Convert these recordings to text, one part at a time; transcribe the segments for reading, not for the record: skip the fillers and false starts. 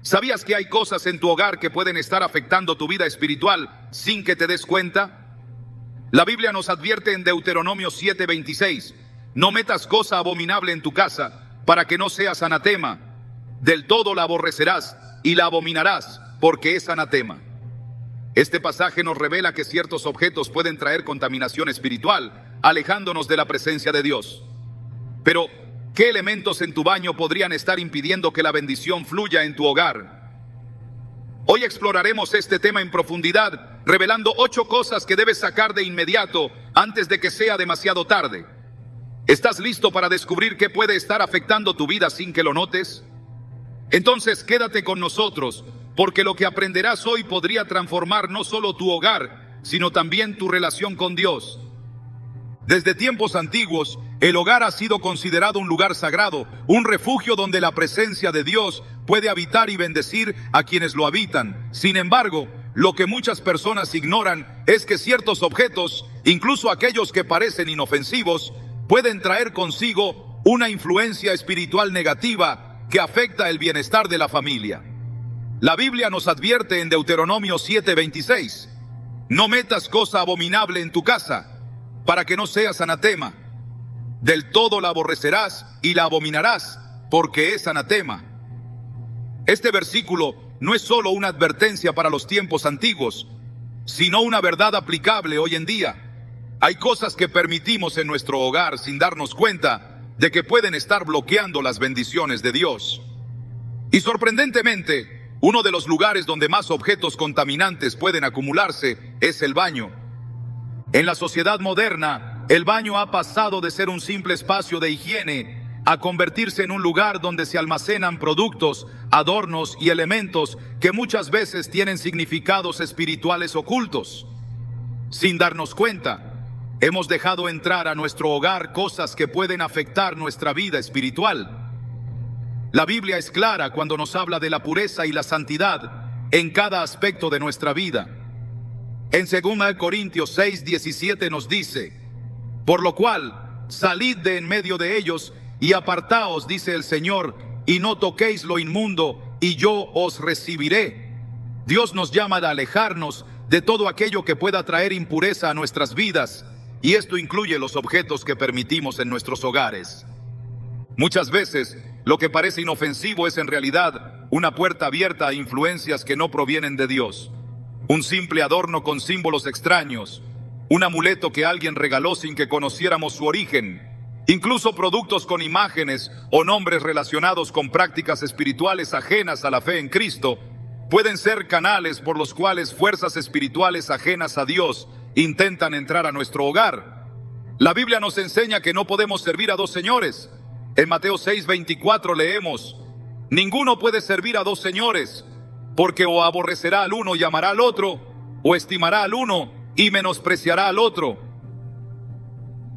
¿Sabías que hay cosas en tu hogar que pueden estar afectando tu vida espiritual sin que te des cuenta? La Biblia nos advierte en Deuteronomio 7:26, no metas cosa abominable en tu casa para que no seas anatema. Del todo la aborrecerás y la abominarás porque es anatema. Este pasaje nos revela que ciertos objetos pueden traer contaminación espiritual, alejándonos de la presencia de Dios. Pero, ¿qué elementos en tu baño podrían estar impidiendo que la bendición fluya en tu hogar? Hoy exploraremos este tema en profundidad, revelando 8 cosas que debes sacar de inmediato antes de que sea demasiado tarde. ¿Estás listo para descubrir qué puede estar afectando tu vida sin que lo notes? Entonces quédate con nosotros, porque lo que aprenderás hoy podría transformar no solo tu hogar, sino también tu relación con Dios. Desde tiempos antiguos, el hogar ha sido considerado un lugar sagrado, un refugio donde la presencia de Dios puede habitar y bendecir a quienes lo habitan. Sin embargo, lo que muchas personas ignoran es que ciertos objetos, incluso aquellos que parecen inofensivos, pueden traer consigo una influencia espiritual negativa que afecta el bienestar de la familia. La Biblia nos advierte en Deuteronomio 7:26, no metas cosa abominable en tu casa, para que no seas anatema. Del todo la aborrecerás y la abominarás, porque es anatema. Este versículo no es solo una advertencia para los tiempos antiguos, sino una verdad aplicable hoy en día. Hay cosas que permitimos en nuestro hogar sin darnos cuenta de que pueden estar bloqueando las bendiciones de Dios. Y sorprendentemente, uno de los lugares donde más objetos contaminantes pueden acumularse es el baño. En la sociedad moderna, el baño ha pasado de ser un simple espacio de higiene a convertirse en un lugar donde se almacenan productos, adornos y elementos que muchas veces tienen significados espirituales ocultos. Sin darnos cuenta, hemos dejado entrar a nuestro hogar cosas que pueden afectar nuestra vida espiritual. La Biblia es clara cuando nos habla de la pureza y la santidad en cada aspecto de nuestra vida. En 2 Corintios 6:17 nos dice, por lo cual, salid de en medio de ellos y apartaos, dice el Señor, y no toquéis lo inmundo, y yo os recibiré. Dios nos llama a alejarnos de todo aquello que pueda traer impureza a nuestras vidas, y esto incluye los objetos que permitimos en nuestros hogares. Muchas veces, lo que parece inofensivo es en realidad una puerta abierta a influencias que no provienen de Dios. Un simple adorno con símbolos extraños, un amuleto que alguien regaló sin que conociéramos su origen, incluso productos con imágenes o nombres relacionados con prácticas espirituales ajenas a la fe en Cristo, pueden ser canales por los cuales fuerzas espirituales ajenas a Dios intentan entrar a nuestro hogar. La Biblia nos enseña que no podemos servir a 2 señores. En Mateo 6:24 leemos, ninguno puede servir a 2 señores, porque o aborrecerá al uno y amará al otro, o estimará al uno y menospreciará al otro.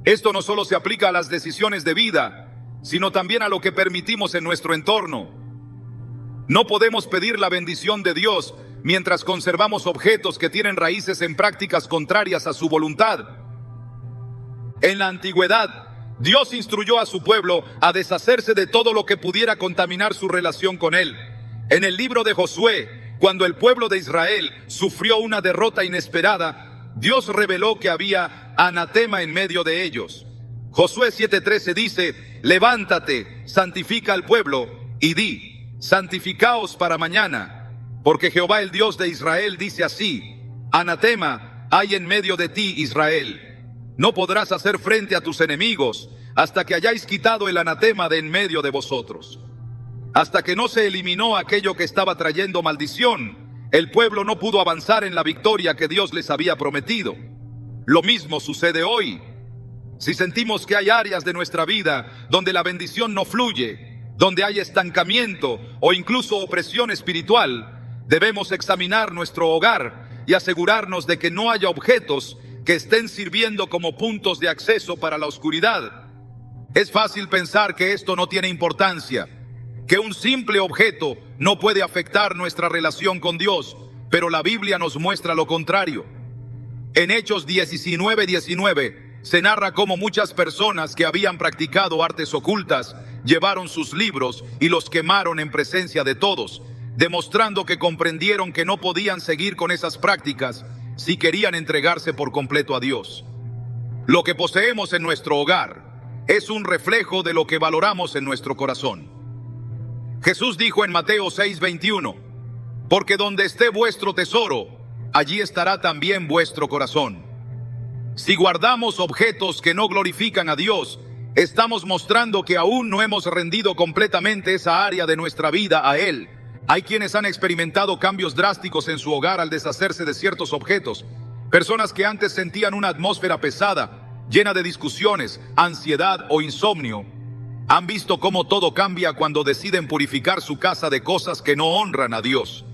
Esto no solo se aplica a las decisiones de vida, sino también a lo que permitimos en nuestro entorno. No podemos pedir la bendición de Dios mientras conservamos objetos que tienen raíces en prácticas contrarias a su voluntad. En la antigüedad, Dios instruyó a su pueblo a deshacerse de todo lo que pudiera contaminar su relación con Él. En el libro de Josué, cuando el pueblo de Israel sufrió una derrota inesperada, Dios reveló que había anatema en medio de ellos. Josué 7:13 dice, levántate, santifica al pueblo y di, santificaos para mañana, porque Jehová el Dios de Israel dice así, anatema hay en medio de ti, Israel. No podrás hacer frente a tus enemigos hasta que hayáis quitado el anatema de en medio de vosotros. Hasta que no se eliminó aquello que estaba trayendo maldición, el pueblo no pudo avanzar en la victoria que Dios les había prometido. Lo mismo sucede hoy. Si sentimos que hay áreas de nuestra vida donde la bendición no fluye, donde hay estancamiento o incluso opresión espiritual, debemos examinar nuestro hogar y asegurarnos de que no haya objetos que estén sirviendo como puntos de acceso para la oscuridad. Es fácil pensar que esto no tiene importancia, que un simple objeto no puede afectar nuestra relación con Dios, pero la Biblia nos muestra lo contrario. En Hechos 19:19 se narra cómo muchas personas que habían practicado artes ocultas llevaron sus libros y los quemaron en presencia de todos. demostrando que comprendieron que no podían seguir con esas prácticas si querían entregarse por completo a Dios. Lo que poseemos en nuestro hogar es un reflejo de lo que valoramos en nuestro corazón. Jesús dijo en Mateo 6:21, porque donde esté vuestro tesoro, allí estará también vuestro corazón. Si guardamos objetos que no glorifican a Dios, estamos mostrando que aún no hemos rendido completamente esa área de nuestra vida a Él. Hay quienes han experimentado cambios drásticos en su hogar al deshacerse de ciertos objetos. Personas que antes sentían una atmósfera pesada, llena de discusiones, ansiedad o insomnio, han visto cómo todo cambia cuando deciden purificar su casa de cosas que no honran a Dios.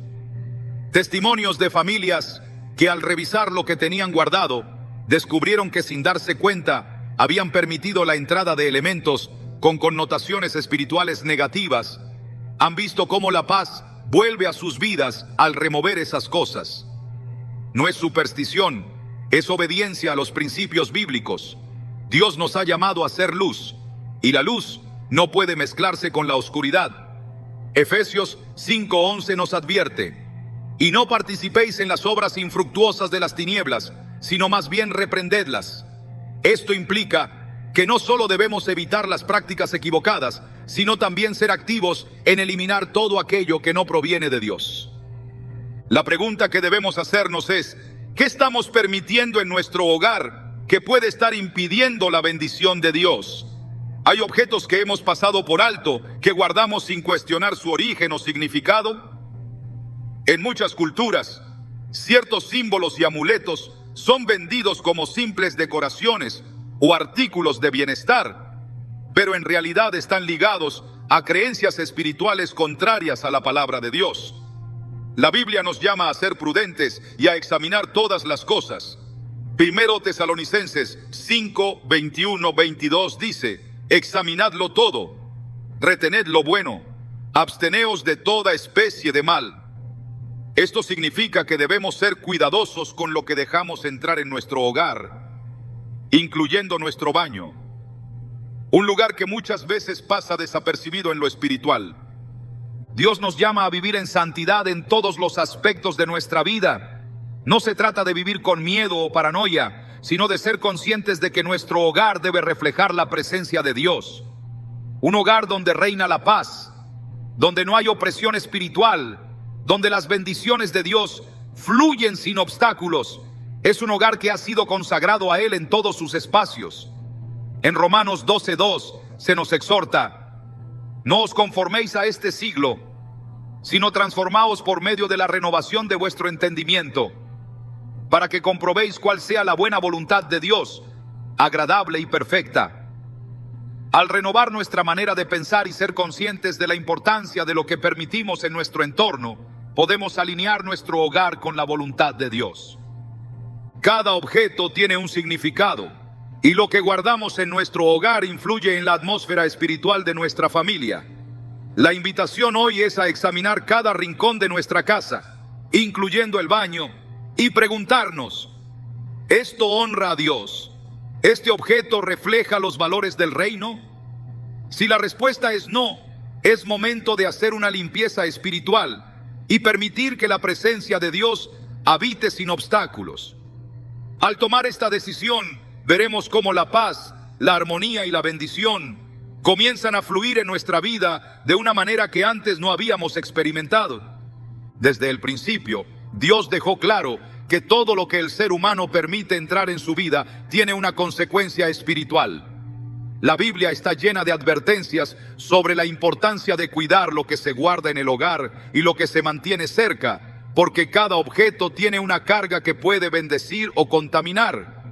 Testimonios de familias que al revisar lo que tenían guardado, descubrieron que sin darse cuenta habían permitido la entrada de elementos con connotaciones espirituales negativas. Han visto cómo la paz vuelve a sus vidas al remover esas cosas. No es superstición, es obediencia a los principios bíblicos. Dios nos ha llamado a ser luz, y la luz no puede mezclarse con la oscuridad. Efesios 5:11 nos advierte: y no participéis en las obras infructuosas de las tinieblas, sino más bien reprendedlas. Esto implica que no solo debemos evitar las prácticas equivocadas, sino también ser activos en eliminar todo aquello que no proviene de Dios. La pregunta que debemos hacernos es: ¿qué estamos permitiendo en nuestro hogar que puede estar impidiendo la bendición de Dios? Hay objetos que hemos pasado por alto, que guardamos sin cuestionar su origen o significado. En muchas culturas, ciertos símbolos y amuletos son vendidos como simples decoraciones o artículos de bienestar, pero en realidad están ligados a creencias espirituales contrarias a la palabra de Dios. La Biblia nos llama a ser prudentes y a examinar todas las cosas. Primero Tesalonicenses 5:21-22 dice: examinadlo todo, retened lo bueno, absteneos de toda especie de mal. Esto significa que debemos ser cuidadosos con lo que dejamos entrar en nuestro hogar, incluyendo nuestro baño, un lugar que muchas veces pasa desapercibido en lo espiritual. Dios nos llama a vivir en santidad en todos los aspectos de nuestra vida. No se trata de vivir con miedo o paranoia, sino de ser conscientes de que nuestro hogar debe reflejar la presencia de Dios. Un hogar donde reina la paz, donde no hay opresión espiritual, donde las bendiciones de Dios fluyen sin obstáculos. Es un hogar que ha sido consagrado a Él en todos sus espacios. En Romanos 12:2 se nos exhorta: no os conforméis a este siglo, sino transformaos por medio de la renovación de vuestro entendimiento, para que comprobéis cuál sea la buena voluntad de Dios, agradable y perfecta. Al renovar nuestra manera de pensar y ser conscientes de la importancia de lo que permitimos en nuestro entorno, podemos alinear nuestro hogar con la voluntad de Dios. Cada objeto tiene un significado, y lo que guardamos en nuestro hogar influye en la atmósfera espiritual de nuestra familia. La invitación hoy es a examinar cada rincón de nuestra casa, incluyendo el baño, y preguntarnos: ¿esto honra a Dios? ¿Este objeto refleja los valores del reino? Si la respuesta es no, es momento de hacer una limpieza espiritual y permitir que la presencia de Dios habite sin obstáculos. Al tomar esta decisión, veremos cómo la paz, la armonía y la bendición comienzan a fluir en nuestra vida de una manera que antes no habíamos experimentado. Desde el principio, Dios dejó claro que todo lo que el ser humano permite entrar en su vida tiene una consecuencia espiritual. La Biblia está llena de advertencias sobre la importancia de cuidar lo que se guarda en el hogar y lo que se mantiene cerca, porque cada objeto tiene una carga que puede bendecir o contaminar.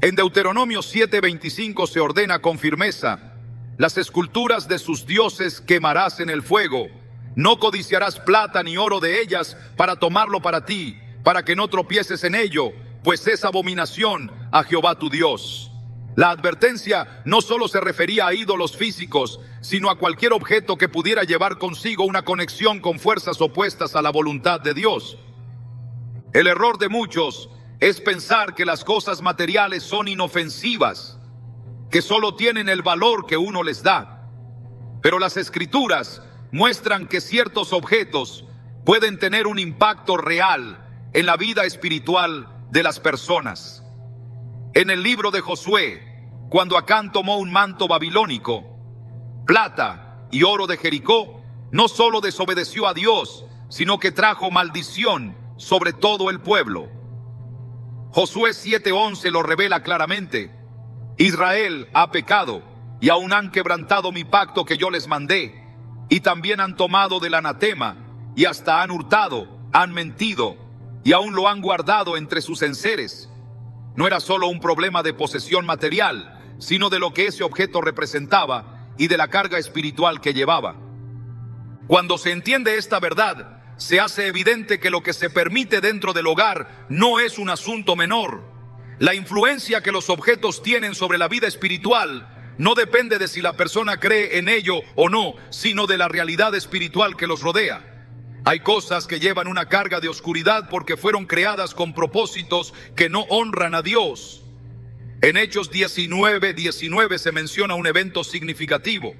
En Deuteronomio 7:25 se ordena con firmeza: las esculturas de sus dioses quemarás en el fuego. No codiciarás plata ni oro de ellas para tomarlo para ti, para que no tropieces en ello, pues es abominación a Jehová tu Dios. La advertencia no solo se refería a ídolos físicos, sino a cualquier objeto que pudiera llevar consigo una conexión con fuerzas opuestas a la voluntad de Dios. El error de muchos es pensar que las cosas materiales son inofensivas, que solo tienen el valor que uno les da. Pero las Escrituras muestran que ciertos objetos pueden tener un impacto real en la vida espiritual de las personas. En el libro de Josué, cuando Acán tomó un manto babilónico, plata y oro de Jericó, no solo desobedeció a Dios, sino que trajo maldición sobre todo el pueblo. Josué 7:11 lo revela claramente. Israel ha pecado y aún han quebrantado mi pacto que yo les mandé, y también han tomado del anatema y hasta han hurtado, han mentido y aún lo han guardado entre sus enseres. No era solo un problema de posesión material, sino de lo que ese objeto representaba y de la carga espiritual que llevaba. Cuando se entiende esta verdad, se hace evidente que lo que se permite dentro del hogar no es un asunto menor. La influencia que los objetos tienen sobre la vida espiritual no depende de si la persona cree en ello o no, sino de la realidad espiritual que los rodea. Hay cosas que llevan una carga de oscuridad porque fueron creadas con propósitos que no honran a Dios. En Hechos 19:19 se menciona un evento significativo.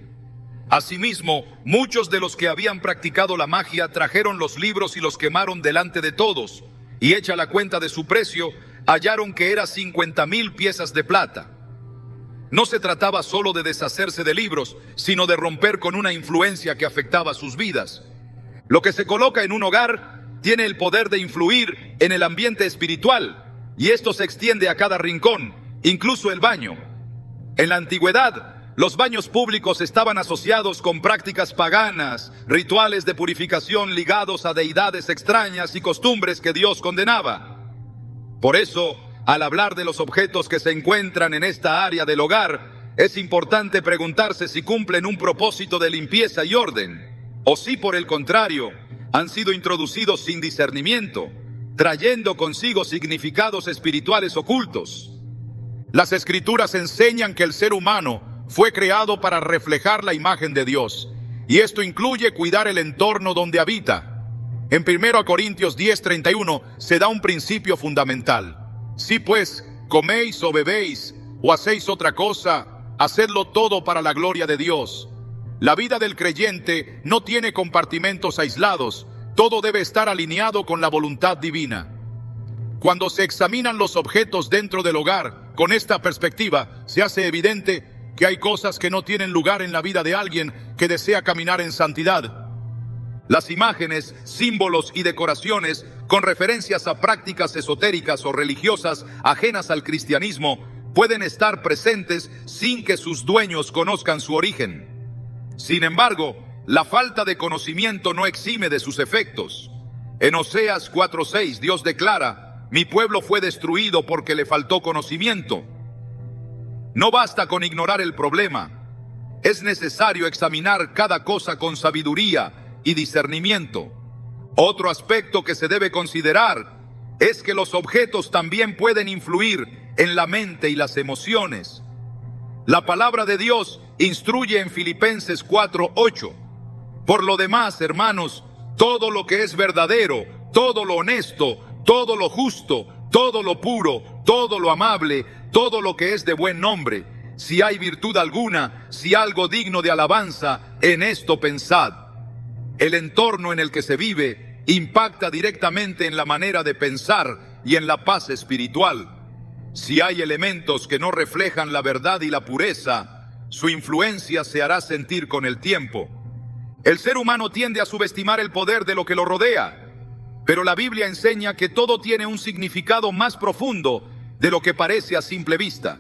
Asimismo, muchos de los que habían practicado la magia trajeron los libros y los quemaron delante de todos, y hecha la cuenta de su precio, hallaron que era 50,000 piezas de plata. No se trataba solo de deshacerse de libros, sino de romper con una influencia que afectaba sus vidas. Lo que se coloca en un hogar tiene el poder de influir en el ambiente espiritual, y esto se extiende a cada rincón, incluso el baño. En la antigüedad, los baños públicos estaban asociados con prácticas paganas, rituales de purificación ligados a deidades extrañas y costumbres que Dios condenaba. Por eso, al hablar de los objetos que se encuentran en esta área del hogar, es importante preguntarse si cumplen un propósito de limpieza y orden, o si por el contrario, han sido introducidos sin discernimiento, trayendo consigo significados espirituales ocultos. Las Escrituras enseñan que el ser humano fue creado para reflejar la imagen de Dios, y esto incluye cuidar el entorno donde habita. En 1 Corintios 10:31 se da un principio fundamental. Si pues coméis o bebéis o hacéis otra cosa, hacedlo todo para la gloria de Dios. La vida del creyente no tiene compartimentos aislados, todo debe estar alineado con la voluntad divina. Cuando se examinan los objetos dentro del hogar con esta perspectiva, se hace evidente que hay cosas que no tienen lugar en la vida de alguien que desea caminar en santidad. Las imágenes, símbolos y decoraciones con referencias a prácticas esotéricas o religiosas ajenas al cristianismo pueden estar presentes sin que sus dueños conozcan su origen. Sin embargo, la falta de conocimiento no exime de sus efectos. En Oseas 4:6 Dios declara: mi pueblo fue destruido porque le faltó conocimiento. No basta con ignorar el problema, es necesario examinar cada cosa con sabiduría y discernimiento. Otro aspecto que se debe considerar es que los objetos también pueden influir en la mente y las emociones. La palabra de Dios instruye en Filipenses 4:8. Por lo demás, hermanos, todo lo que es verdadero, todo lo honesto, todo lo justo, todo lo puro, todo lo amable, todo lo que es de buen nombre, si hay virtud alguna, si algo digno de alabanza, en esto pensad. El entorno en el que se vive impacta directamente en la manera de pensar y en la paz espiritual. Si hay elementos que no reflejan la verdad y la pureza, su influencia se hará sentir con el tiempo. El ser humano tiende a subestimar el poder de lo que lo rodea, pero la Biblia enseña que todo tiene un significado más profundo de lo que parece a simple vista.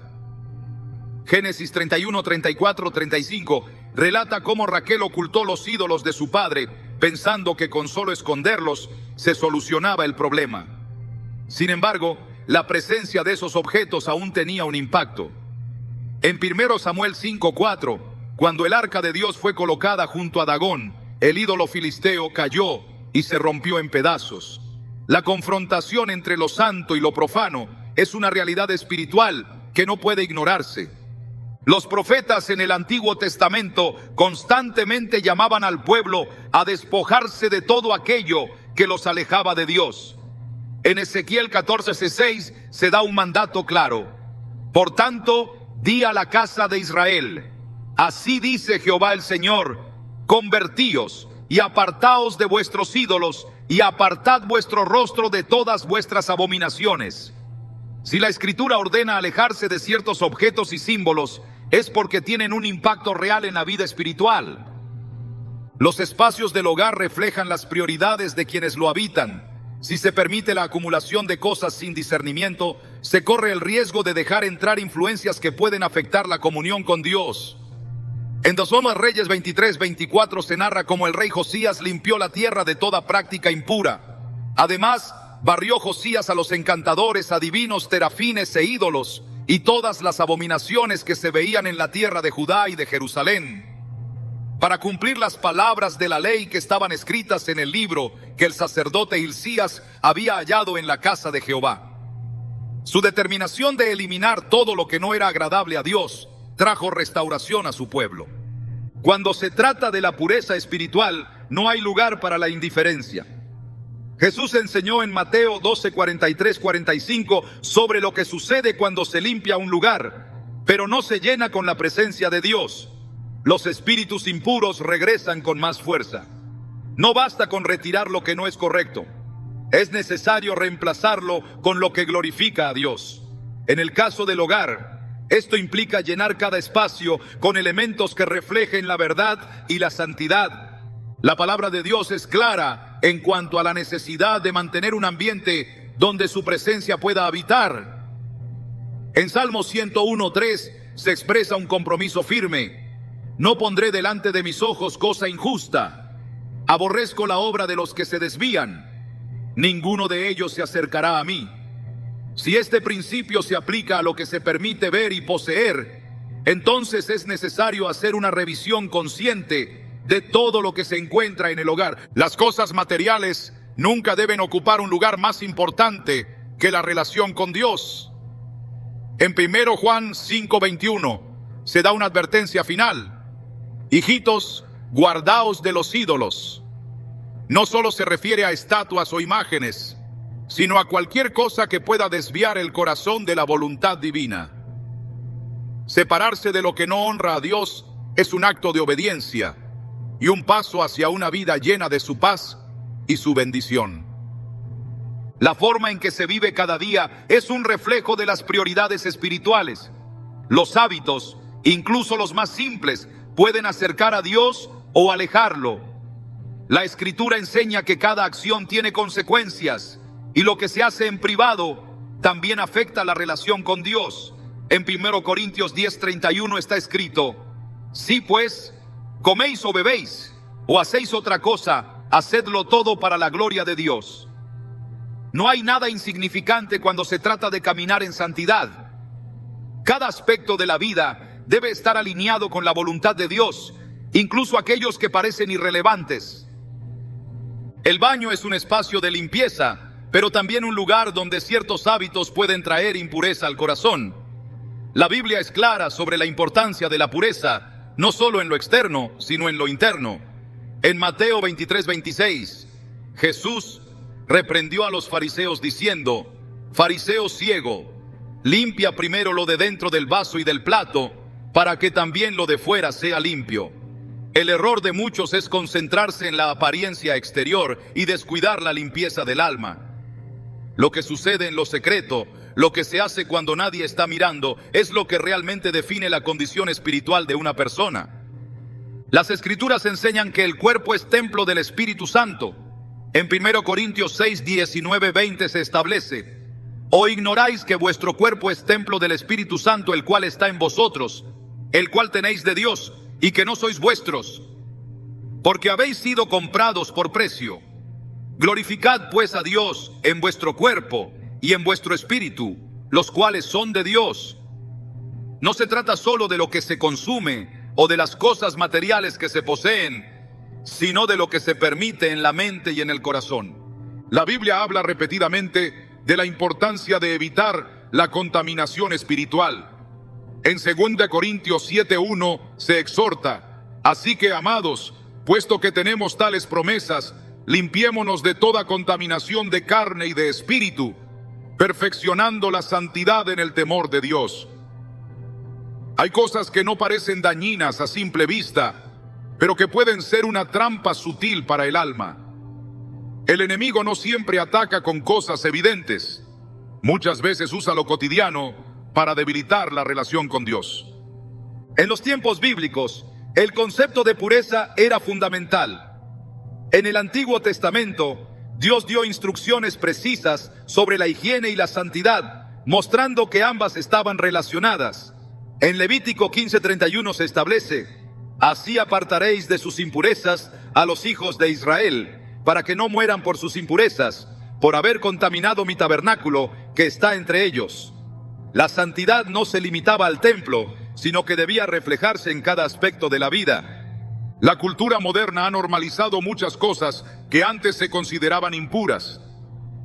Génesis 31, 34, 35 relata cómo Raquel ocultó los ídolos de su padre, pensando que con solo esconderlos se solucionaba el problema. Sin embargo, la presencia de esos objetos aún tenía un impacto. En 1 Samuel 5:4, cuando el arca de Dios fue colocada junto a Dagón, el ídolo filisteo cayó y se rompió en pedazos. La confrontación entre lo santo y lo profano es una realidad espiritual que no puede ignorarse. Los profetas en el Antiguo Testamento constantemente llamaban al pueblo a despojarse de todo aquello que los alejaba de Dios. En Ezequiel 14:6 se da un mandato claro. Por tanto, di a la casa de Israel: así dice Jehová el Señor, convertíos y apartaos de vuestros ídolos y apartad vuestro rostro de todas vuestras abominaciones. Si la Escritura ordena alejarse de ciertos objetos y símbolos, es porque tienen un impacto real en la vida espiritual. Los espacios del hogar reflejan las prioridades de quienes lo habitan. Si se permite la acumulación de cosas sin discernimiento, se corre el riesgo de dejar entrar influencias que pueden afectar la comunión con Dios. En 2 Reyes 23-24 se narra cómo el rey Josías limpió la tierra de toda práctica impura. Además, barrió Josías a los encantadores, adivinos, terafines e ídolos, y todas las abominaciones que se veían en la tierra de Judá y de Jerusalén, para cumplir las palabras de la ley que estaban escritas en el libro que el sacerdote Hilcías había hallado en la casa de Jehová. Su determinación de eliminar todo lo que no era agradable a Dios trajo restauración a su pueblo. Cuando se trata de la pureza espiritual, no hay lugar para la indiferencia. Jesús enseñó en Mateo 12:43-45 sobre lo que sucede cuando se limpia un lugar, pero no se llena con la presencia de Dios. Los espíritus impuros regresan con más fuerza. No basta con retirar lo que no es correcto. Es necesario reemplazarlo con lo que glorifica a Dios. En el caso del hogar, esto implica llenar cada espacio con elementos que reflejen la verdad y la santidad. La palabra de Dios es clara en cuanto a la necesidad de mantener un ambiente donde su presencia pueda habitar. En Salmo 101:3 se expresa un compromiso firme. No pondré delante de mis ojos cosa injusta. Aborrezco la obra de los que se desvían. Ninguno de ellos se acercará a mí. Si este principio se aplica a lo que se permite ver y poseer, entonces es necesario hacer una revisión consciente de todo lo que se encuentra en el hogar. Las cosas materiales nunca deben ocupar un lugar más importante que la relación con Dios. En 1 Juan 5:21 se da una advertencia final. Hijitos, guardaos de los ídolos. No solo se refiere a estatuas o imágenes, sino a cualquier cosa que pueda desviar el corazón de la voluntad divina. Separarse de lo que no honra a Dios es un acto de obediencia y un paso hacia una vida llena de su paz y su bendición. La forma en que se vive cada día es un reflejo de las prioridades espirituales. Los hábitos, incluso los más simples, pueden acercar a Dios o alejarlo. La Escritura enseña que cada acción tiene consecuencias y lo que se hace en privado también afecta la relación con Dios. En 1 Corintios 10:31 está escrito: si pues coméis o bebéis o hacéis otra cosa, hacedlo todo para la gloria de Dios. No hay nada insignificante cuando se trata de caminar en santidad. Cada aspecto de la vida debe estar alineado con la voluntad de Dios, incluso aquellos que parecen irrelevantes. El baño es un espacio de limpieza, pero también un lugar donde ciertos hábitos pueden traer impureza al corazón. La Biblia es clara sobre la importancia de la pureza, no solo en lo externo, sino en lo interno. En Mateo 23:26, Jesús reprendió a los fariseos diciendo: fariseo ciego, limpia primero lo de dentro del vaso y del plato, para que también lo de fuera sea limpio. El error de muchos es concentrarse en la apariencia exterior y descuidar la limpieza del alma. Lo que sucede en lo secreto, lo que se hace cuando nadie está mirando, es lo que realmente define la condición espiritual de una persona. Las Escrituras enseñan que el cuerpo es templo del Espíritu Santo. En 1 Corintios 6:19-20 se establece: ¿o ignoráis que vuestro cuerpo es templo del Espíritu Santo, el cual está en vosotros, el cual tenéis de Dios, y que no sois vuestros? Porque habéis sido comprados por precio. Glorificad pues a Dios en vuestro cuerpo y en vuestro espíritu, los cuales son de Dios. No se trata solo de lo que se consume o de las cosas materiales que se poseen, sino de lo que se permite en la mente y en el corazón. La Biblia habla repetidamente de la importancia de evitar la contaminación espiritual. En 2 Corintios 7:1 se exhorta: así que, amados, puesto que tenemos tales promesas, limpiémonos de toda contaminación de carne y de espíritu, perfeccionando la santidad en el temor de Dios. Hay cosas que no parecen dañinas a simple vista, pero que pueden ser una trampa sutil para el alma. El enemigo no siempre ataca con cosas evidentes. Muchas veces usa lo cotidiano para debilitar la relación con Dios. En los tiempos bíblicos, el concepto de pureza era fundamental. En el Antiguo Testamento, Dios dio instrucciones precisas sobre la higiene y la santidad, mostrando que ambas estaban relacionadas. En Levítico 15:31 se establece: así apartaréis de sus impurezas a los hijos de Israel, para que no mueran por sus impurezas, por haber contaminado mi tabernáculo que está entre ellos. La santidad no se limitaba al templo, sino que debía reflejarse en cada aspecto de la vida. La cultura moderna ha normalizado muchas cosas que antes se consideraban impuras.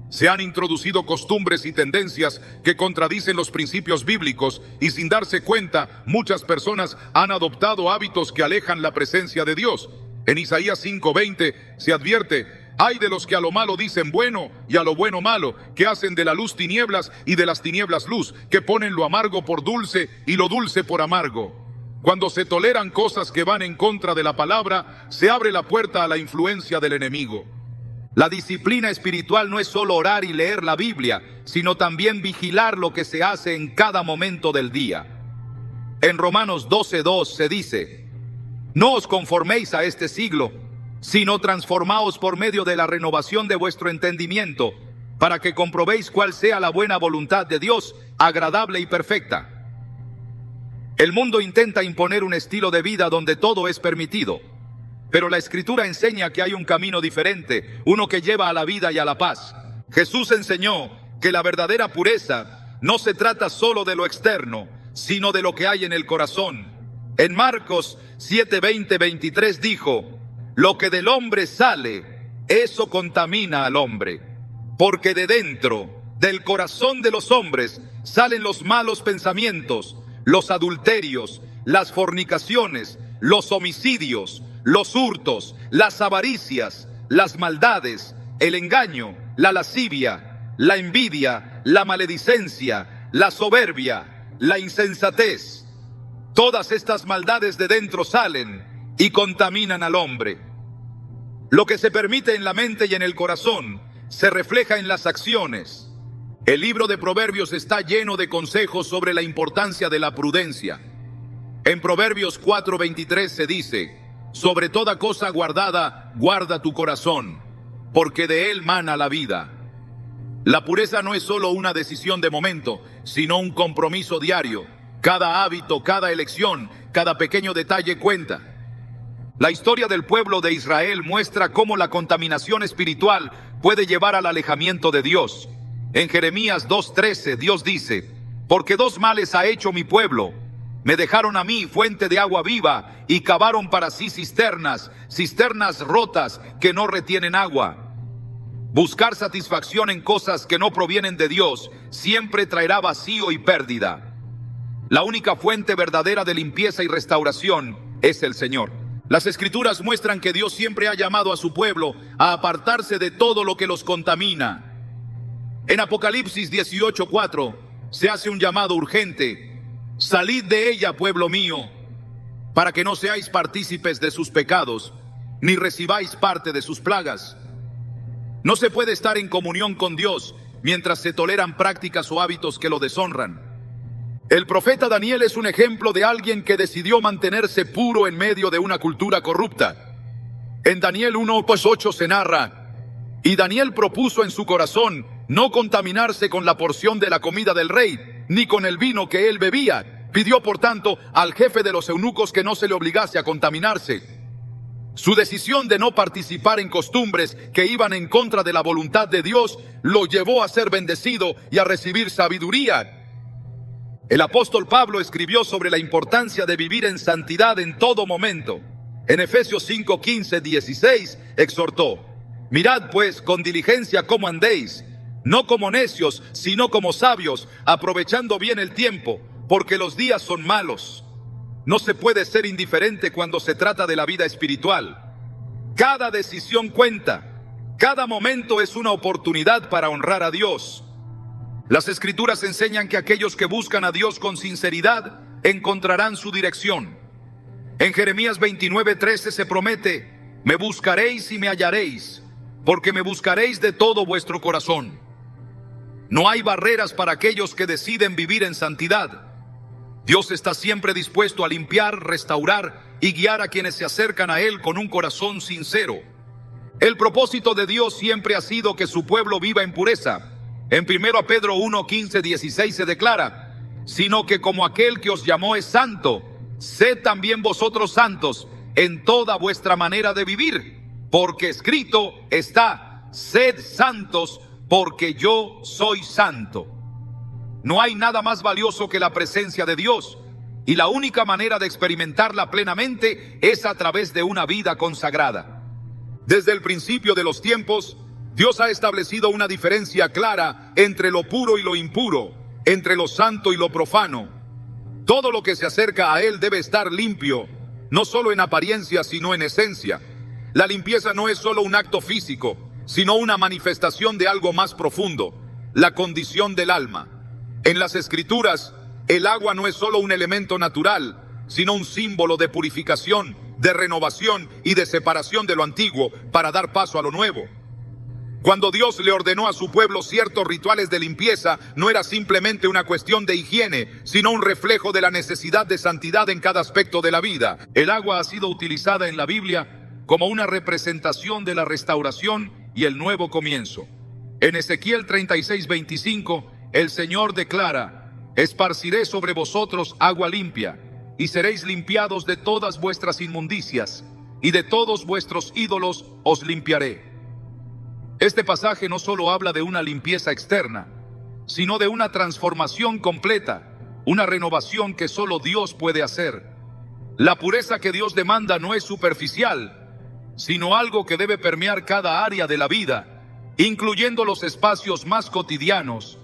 Se han introducido costumbres y tendencias que contradicen los principios bíblicos y, sin darse cuenta, muchas personas han adoptado hábitos que alejan la presencia de Dios. En Isaías 5:20 se advierte: ay de los que a lo malo dicen bueno y a lo bueno malo, que hacen de la luz tinieblas y de las tinieblas luz, que ponen lo amargo por dulce y lo dulce por amargo. Cuando se toleran cosas que van en contra de la palabra, se abre la puerta a la influencia del enemigo. La disciplina espiritual no es solo orar y leer la Biblia, sino también vigilar lo que se hace en cada momento del día. En Romanos 12:2 se dice: no os conforméis a este siglo, sino transformaos por medio de la renovación de vuestro entendimiento, para que comprobéis cuál sea la buena voluntad de Dios, agradable y perfecta. El mundo intenta imponer un estilo de vida donde todo es permitido, pero la Escritura enseña que hay un camino diferente, uno que lleva a la vida y a la paz. Jesús enseñó que la verdadera pureza no se trata solo de lo externo, sino de lo que hay en el corazón. En Marcos 7:20-23 dijo: lo que del hombre sale, eso contamina al hombre, porque de dentro, del corazón de los hombres, salen los malos pensamientos, los adulterios, las fornicaciones, los homicidios, los hurtos, las avaricias, las maldades, el engaño, la lascivia, la envidia, la maledicencia, la soberbia, la insensatez. Todas estas maldades de dentro salen y contaminan al hombre. Lo que se permite en la mente y en el corazón se refleja en las acciones. El libro de Proverbios está lleno de consejos sobre la importancia de la prudencia. En Proverbios 4:23 se dice: sobre toda cosa guardada, guarda tu corazón, porque de él mana la vida. La pureza no es solo una decisión de momento, sino un compromiso diario. Cada hábito, cada elección, cada pequeño detalle cuenta. La historia del pueblo de Israel muestra cómo la contaminación espiritual puede llevar al alejamiento de Dios. En Jeremías 2:13 Dios dice: porque dos males ha hecho mi pueblo. Me dejaron a mí fuente de agua viva y cavaron para sí cisternas, cisternas rotas que no retienen agua. Buscar satisfacción en cosas que no provienen de Dios siempre traerá vacío y pérdida. La única fuente verdadera de limpieza y restauración es el Señor. Las Escrituras muestran que Dios siempre ha llamado a su pueblo a apartarse de todo lo que los contamina. En Apocalipsis 18:4 se hace un llamado urgente: salid de ella, pueblo mío, para que no seáis partícipes de sus pecados, ni recibáis parte de sus plagas. No se puede estar en comunión con Dios mientras se toleran prácticas o hábitos que lo deshonran. El profeta Daniel es un ejemplo de alguien que decidió mantenerse puro en medio de una cultura corrupta. En Daniel 1:8 se narra: y Daniel propuso en su corazón no contaminarse con la porción de la comida del rey, ni con el vino que él bebía. Pidió, por tanto, al jefe de los eunucos que no se le obligase a contaminarse. Su decisión de no participar en costumbres que iban en contra de la voluntad de Dios lo llevó a ser bendecido y a recibir sabiduría. El apóstol Pablo escribió sobre la importancia de vivir en santidad en todo momento. En Efesios 5:15-16 exhortó: mirad pues con diligencia cómo andéis, no como necios, sino como sabios, aprovechando bien el tiempo, porque los días son malos. No se puede ser indiferente cuando se trata de la vida espiritual. Cada decisión cuenta. Cada momento es una oportunidad para honrar a Dios. Las Escrituras enseñan que aquellos que buscan a Dios con sinceridad encontrarán su dirección. En Jeremías 29:13 se promete: me buscaréis y me hallaréis, porque me buscaréis de todo vuestro corazón. No hay barreras para aquellos que deciden vivir en santidad. Dios está siempre dispuesto a limpiar, restaurar y guiar a quienes se acercan a Él con un corazón sincero. El propósito de Dios siempre ha sido que su pueblo viva en pureza. En 1 Pedro 1:15-16 se declara: sino que como aquel que os llamó es santo, sed también vosotros santos en toda vuestra manera de vivir, porque escrito está: sed santos, porque yo soy santo. No hay nada más valioso que la presencia de Dios, y la única manera de experimentarla plenamente es a través de una vida consagrada. Desde el principio de los tiempos, Dios ha establecido una diferencia clara entre lo puro y lo impuro, entre lo santo y lo profano. Todo lo que se acerca a Él debe estar limpio, no solo en apariencia, sino en esencia. La limpieza no es solo un acto físico, sino una manifestación de algo más profundo, la condición del alma. En las Escrituras, el agua no es solo un elemento natural, sino un símbolo de purificación, de renovación y de separación de lo antiguo para dar paso a lo nuevo. Cuando Dios le ordenó a su pueblo ciertos rituales de limpieza, no era simplemente una cuestión de higiene, sino un reflejo de la necesidad de santidad en cada aspecto de la vida. El agua ha sido utilizada en la Biblia como una representación de la restauración y el nuevo comienzo. En Ezequiel 36:25, el Señor declara: esparciré sobre vosotros agua limpia, y seréis limpiados de todas vuestras inmundicias, y de todos vuestros ídolos os limpiaré. Este pasaje no solo habla de una limpieza externa, sino de una transformación completa, una renovación que solo Dios puede hacer. La pureza que Dios demanda no es superficial, sino algo que debe permear cada área de la vida, incluyendo los espacios más cotidianos,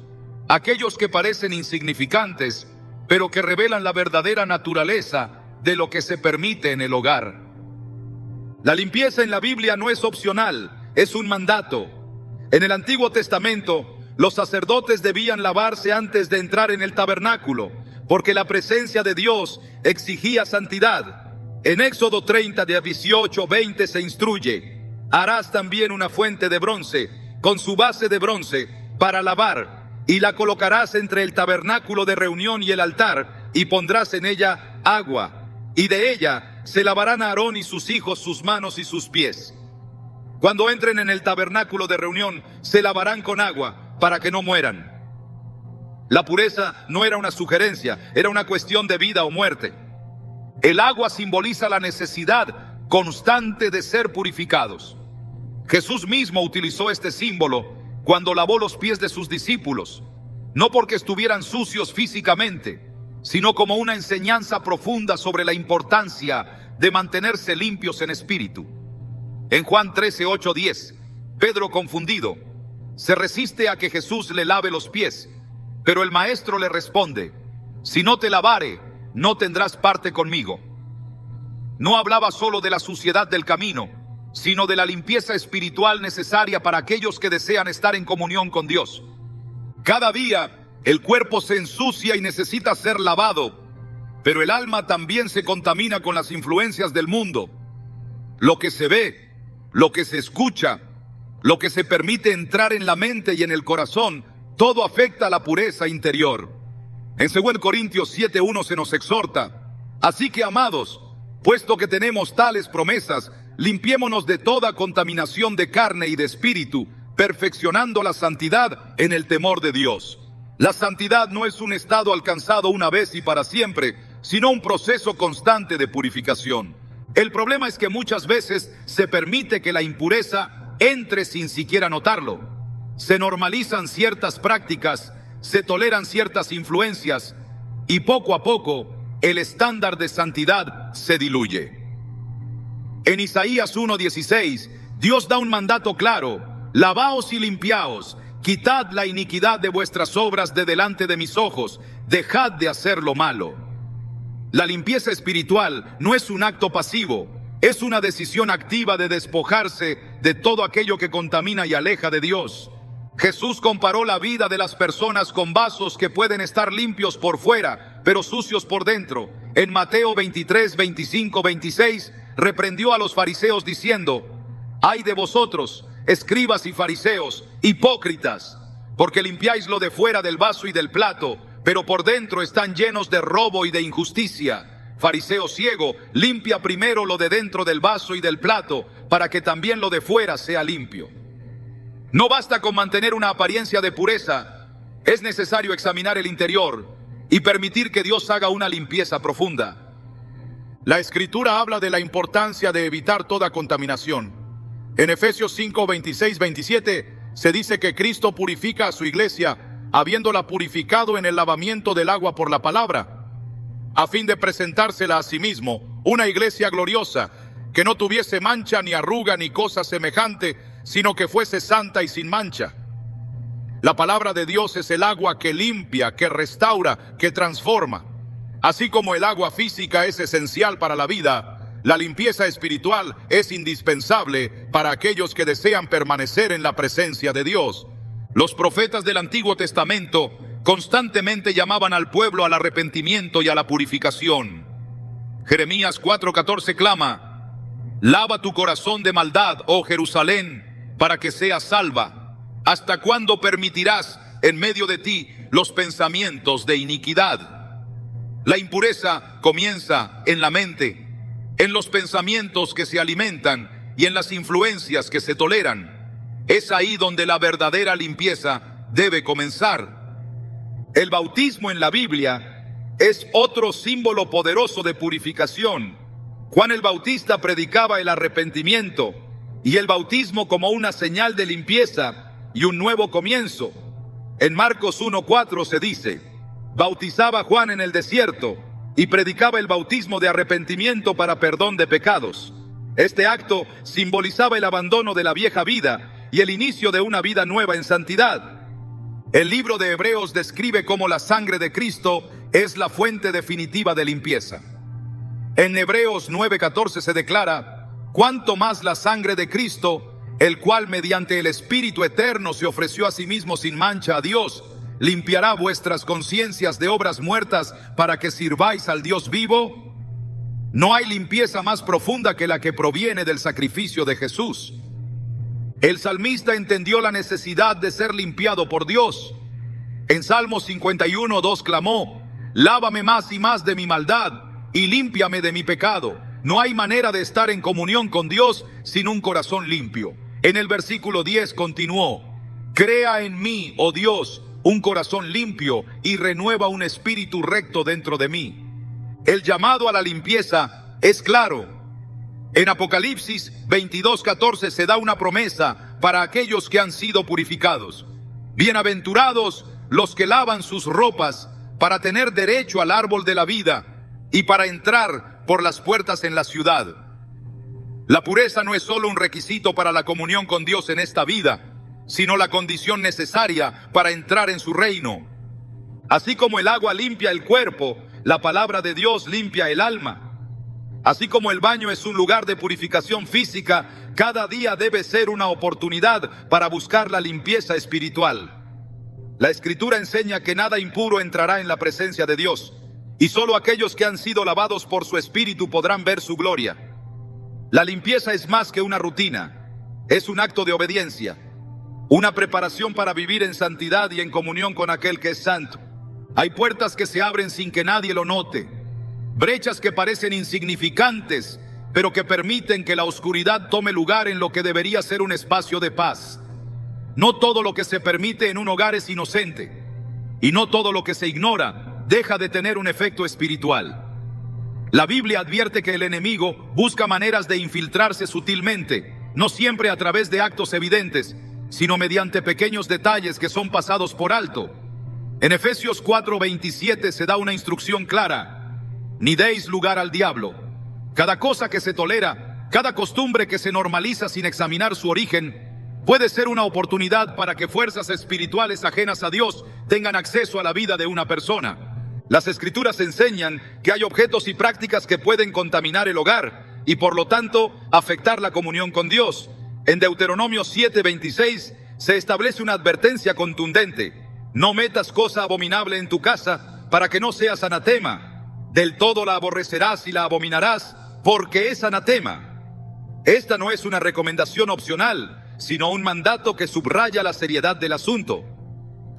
aquellos que parecen insignificantes, pero que revelan la verdadera naturaleza de lo que se permite en el hogar. La limpieza en la Biblia no es opcional, es un mandato. En el Antiguo Testamento, los sacerdotes debían lavarse antes de entrar en el tabernáculo, porque la presencia de Dios exigía santidad. En Éxodo 30, de 18-20 se instruye: harás también una fuente de bronce, con su base de bronce, para lavar, y la colocarás entre el tabernáculo de reunión y el altar, y pondrás en ella agua, y de ella se lavarán Aarón y sus hijos sus manos y sus pies. Cuando entren en el tabernáculo de reunión, se lavarán con agua para que no mueran. La pureza no era una sugerencia, era una cuestión de vida o muerte. El agua simboliza la necesidad constante de ser purificados. Jesús mismo utilizó este símbolo cuando lavó los pies de sus discípulos, no porque estuvieran sucios físicamente, sino como una enseñanza profunda sobre la importancia de mantenerse limpios en espíritu. En Juan 13:8-10, Pedro, confundido, se resiste a que Jesús le lave los pies, pero el maestro le responde: si no te lavare, no tendrás parte conmigo. No hablaba solo de la suciedad del camino, sino de la limpieza espiritual necesaria para aquellos que desean estar en comunión con Dios. Cada día el cuerpo se ensucia y necesita ser lavado, pero el alma también se contamina con las influencias del mundo. Lo que se ve, lo que se escucha, lo que se permite entrar en la mente y en el corazón, todo afecta a la pureza interior. En 2 Corintios 7:1 se nos exhorta: así que, amados, puesto que tenemos tales promesas, limpiémonos de toda contaminación de carne y de espíritu, perfeccionando la santidad en el temor de Dios. La santidad no es un estado alcanzado una vez y para siempre, sino un proceso constante de purificación. El problema es que muchas veces se permite que la impureza entre sin siquiera notarlo. Se normalizan ciertas prácticas, se toleran ciertas influencias, y poco a poco el estándar de santidad se diluye. En Isaías 1:16, Dios da un mandato claro: lavaos y limpiaos, quitad la iniquidad de vuestras obras de delante de mis ojos, dejad de hacer lo malo. La limpieza espiritual no es un acto pasivo, es una decisión activa de despojarse de todo aquello que contamina y aleja de Dios. Jesús comparó la vida de las personas con vasos que pueden estar limpios por fuera, pero sucios por dentro. en Mateo 23, 25, 26, reprendió a los fariseos diciendo: ay de vosotros, escribas y fariseos, hipócritas, porque limpiáis lo de fuera del vaso y del plato, pero por dentro están llenos de robo y de injusticia. Fariseo ciego, limpia primero lo de dentro del vaso y del plato, para que también lo de fuera sea limpio. No basta con mantener una apariencia de pureza, es necesario examinar el interior y permitir que Dios haga una limpieza profunda. La Escritura habla de la importancia de evitar toda contaminación. En Efesios 5, 26, 27 se dice que Cristo purifica a su iglesia, habiéndola purificado en el lavamiento del agua por la palabra, a fin de presentársela a sí mismo, una iglesia gloriosa, que no tuviese mancha ni arruga ni cosa semejante, sino que fuese santa y sin mancha. La palabra de Dios es el agua que limpia, que restaura, que transforma. Así como el agua física es esencial para la vida, la limpieza espiritual es indispensable para aquellos que desean permanecer en la presencia de Dios. Los profetas del Antiguo Testamento constantemente llamaban al pueblo al arrepentimiento y a la purificación. Jeremías 4:14 clama: lava tu corazón de maldad, oh Jerusalén, para que seas salva. ¿Hasta cuándo permitirás en medio de ti los pensamientos de iniquidad? La impureza comienza en la mente, en los pensamientos que se alimentan y en las influencias que se toleran. Es ahí donde la verdadera limpieza debe comenzar. El bautismo en la Biblia es otro símbolo poderoso de purificación. Juan el Bautista predicaba el arrepentimiento y el bautismo como una señal de limpieza y un nuevo comienzo. En Marcos 1:4 se dice: bautizaba Juan en el desierto y predicaba el bautismo de arrepentimiento para perdón de pecados. Este acto simbolizaba el abandono de la vieja vida y el inicio de una vida nueva en santidad. El libro de Hebreos describe cómo la sangre de Cristo es la fuente definitiva de limpieza. En Hebreos 9:14 se declara: cuánto más la sangre de Cristo, el cual mediante el Espíritu eterno se ofreció a sí mismo sin mancha a Dios, limpiará vuestras conciencias de obras muertas para que sirváis al Dios vivo. No hay limpieza más profunda que la que proviene del sacrificio de Jesús. El salmista entendió la necesidad de ser limpiado por Dios. En Salmo 51:2 clamó: lávame más y más de mi maldad y límpiame de mi pecado. No hay manera de estar en comunión con Dios sin un corazón limpio. En el versículo 10 continuó: crea en mí, oh Dios, un corazón limpio y renueva un espíritu recto dentro de mí. El llamado a la limpieza es claro. En Apocalipsis 22:14 se da una promesa para aquellos que han sido purificados. Bienaventurados los que lavan sus ropas para tener derecho al árbol de la vida y para entrar por las puertas en la ciudad. La pureza no es solo un requisito para la comunión con Dios en esta vida, sino la condición necesaria para entrar en su reino. Así como el agua limpia el cuerpo, la palabra de Dios limpia el alma. Así como el baño es un lugar de purificación física, cada día debe ser una oportunidad para buscar la limpieza espiritual. La Escritura enseña que nada impuro entrará en la presencia de Dios, y solo aquellos que han sido lavados por su Espíritu podrán ver su gloria. La limpieza es más que una rutina, es un acto de obediencia, una preparación para vivir en santidad y en comunión con aquel que es santo. Hay puertas que se abren sin que nadie lo note, brechas que parecen insignificantes, pero que permiten que la oscuridad tome lugar en lo que debería ser un espacio de paz. No todo lo que se permite en un hogar es inocente, y no todo lo que se ignora deja de tener un efecto espiritual. La Biblia advierte que el enemigo busca maneras de infiltrarse sutilmente, no siempre a través de actos evidentes, sino mediante pequeños detalles que son pasados por alto. En Efesios 4:27 se da una instrucción clara: ni deis lugar al diablo. Cada cosa que se tolera, cada costumbre que se normaliza sin examinar su origen, puede ser una oportunidad para que fuerzas espirituales ajenas a Dios tengan acceso a la vida de una persona. Las Escrituras enseñan que hay objetos y prácticas que pueden contaminar el hogar y por lo tanto afectar la comunión con Dios. En Deuteronomio 7:26 se establece una advertencia contundente: no metas cosa abominable en tu casa para que no seas anatema. Del todo la aborrecerás y la abominarás, porque es anatema. Esta no es una recomendación opcional, sino un mandato que subraya la seriedad del asunto.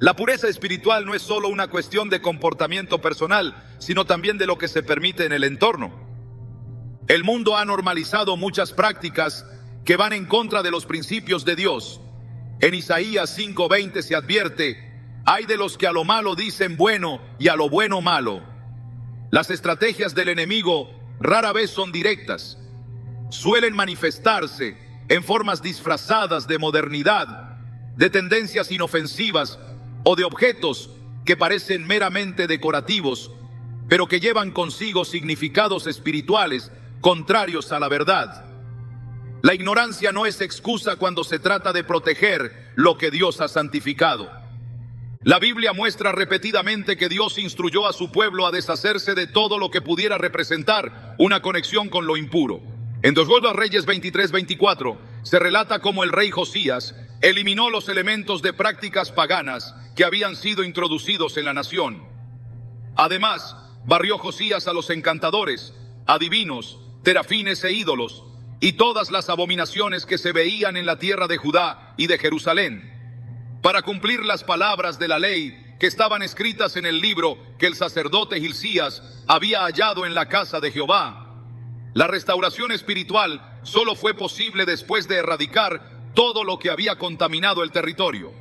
La pureza espiritual no es solo una cuestión de comportamiento personal, sino también de lo que se permite en el entorno. El mundo ha normalizado muchas prácticas que van en contra de los principios de Dios. En Isaías 5:20 se advierte: hay de los que a lo malo dicen bueno y a lo bueno malo. Las estrategias del enemigo rara vez son directas. Suelen manifestarse en formas disfrazadas de modernidad, de tendencias inofensivas o de objetos que parecen meramente decorativos, pero que llevan consigo significados espirituales contrarios a la verdad. La ignorancia no es excusa cuando se trata de proteger lo que Dios ha santificado. La Biblia muestra repetidamente que Dios instruyó a su pueblo a deshacerse de todo lo que pudiera representar una conexión con lo impuro. En 2 Reyes 23-24 se relata cómo el rey Josías eliminó los elementos de prácticas paganas que habían sido introducidos en la nación. Además, barrió Josías a los encantadores, adivinos, terafines e ídolos, y todas las abominaciones que se veían en la tierra de Judá y de Jerusalén, para cumplir las palabras de la ley que estaban escritas en el libro que el sacerdote Hilcías había hallado en la casa de Jehová. La restauración espiritual solo fue posible después de erradicar todo lo que había contaminado el territorio.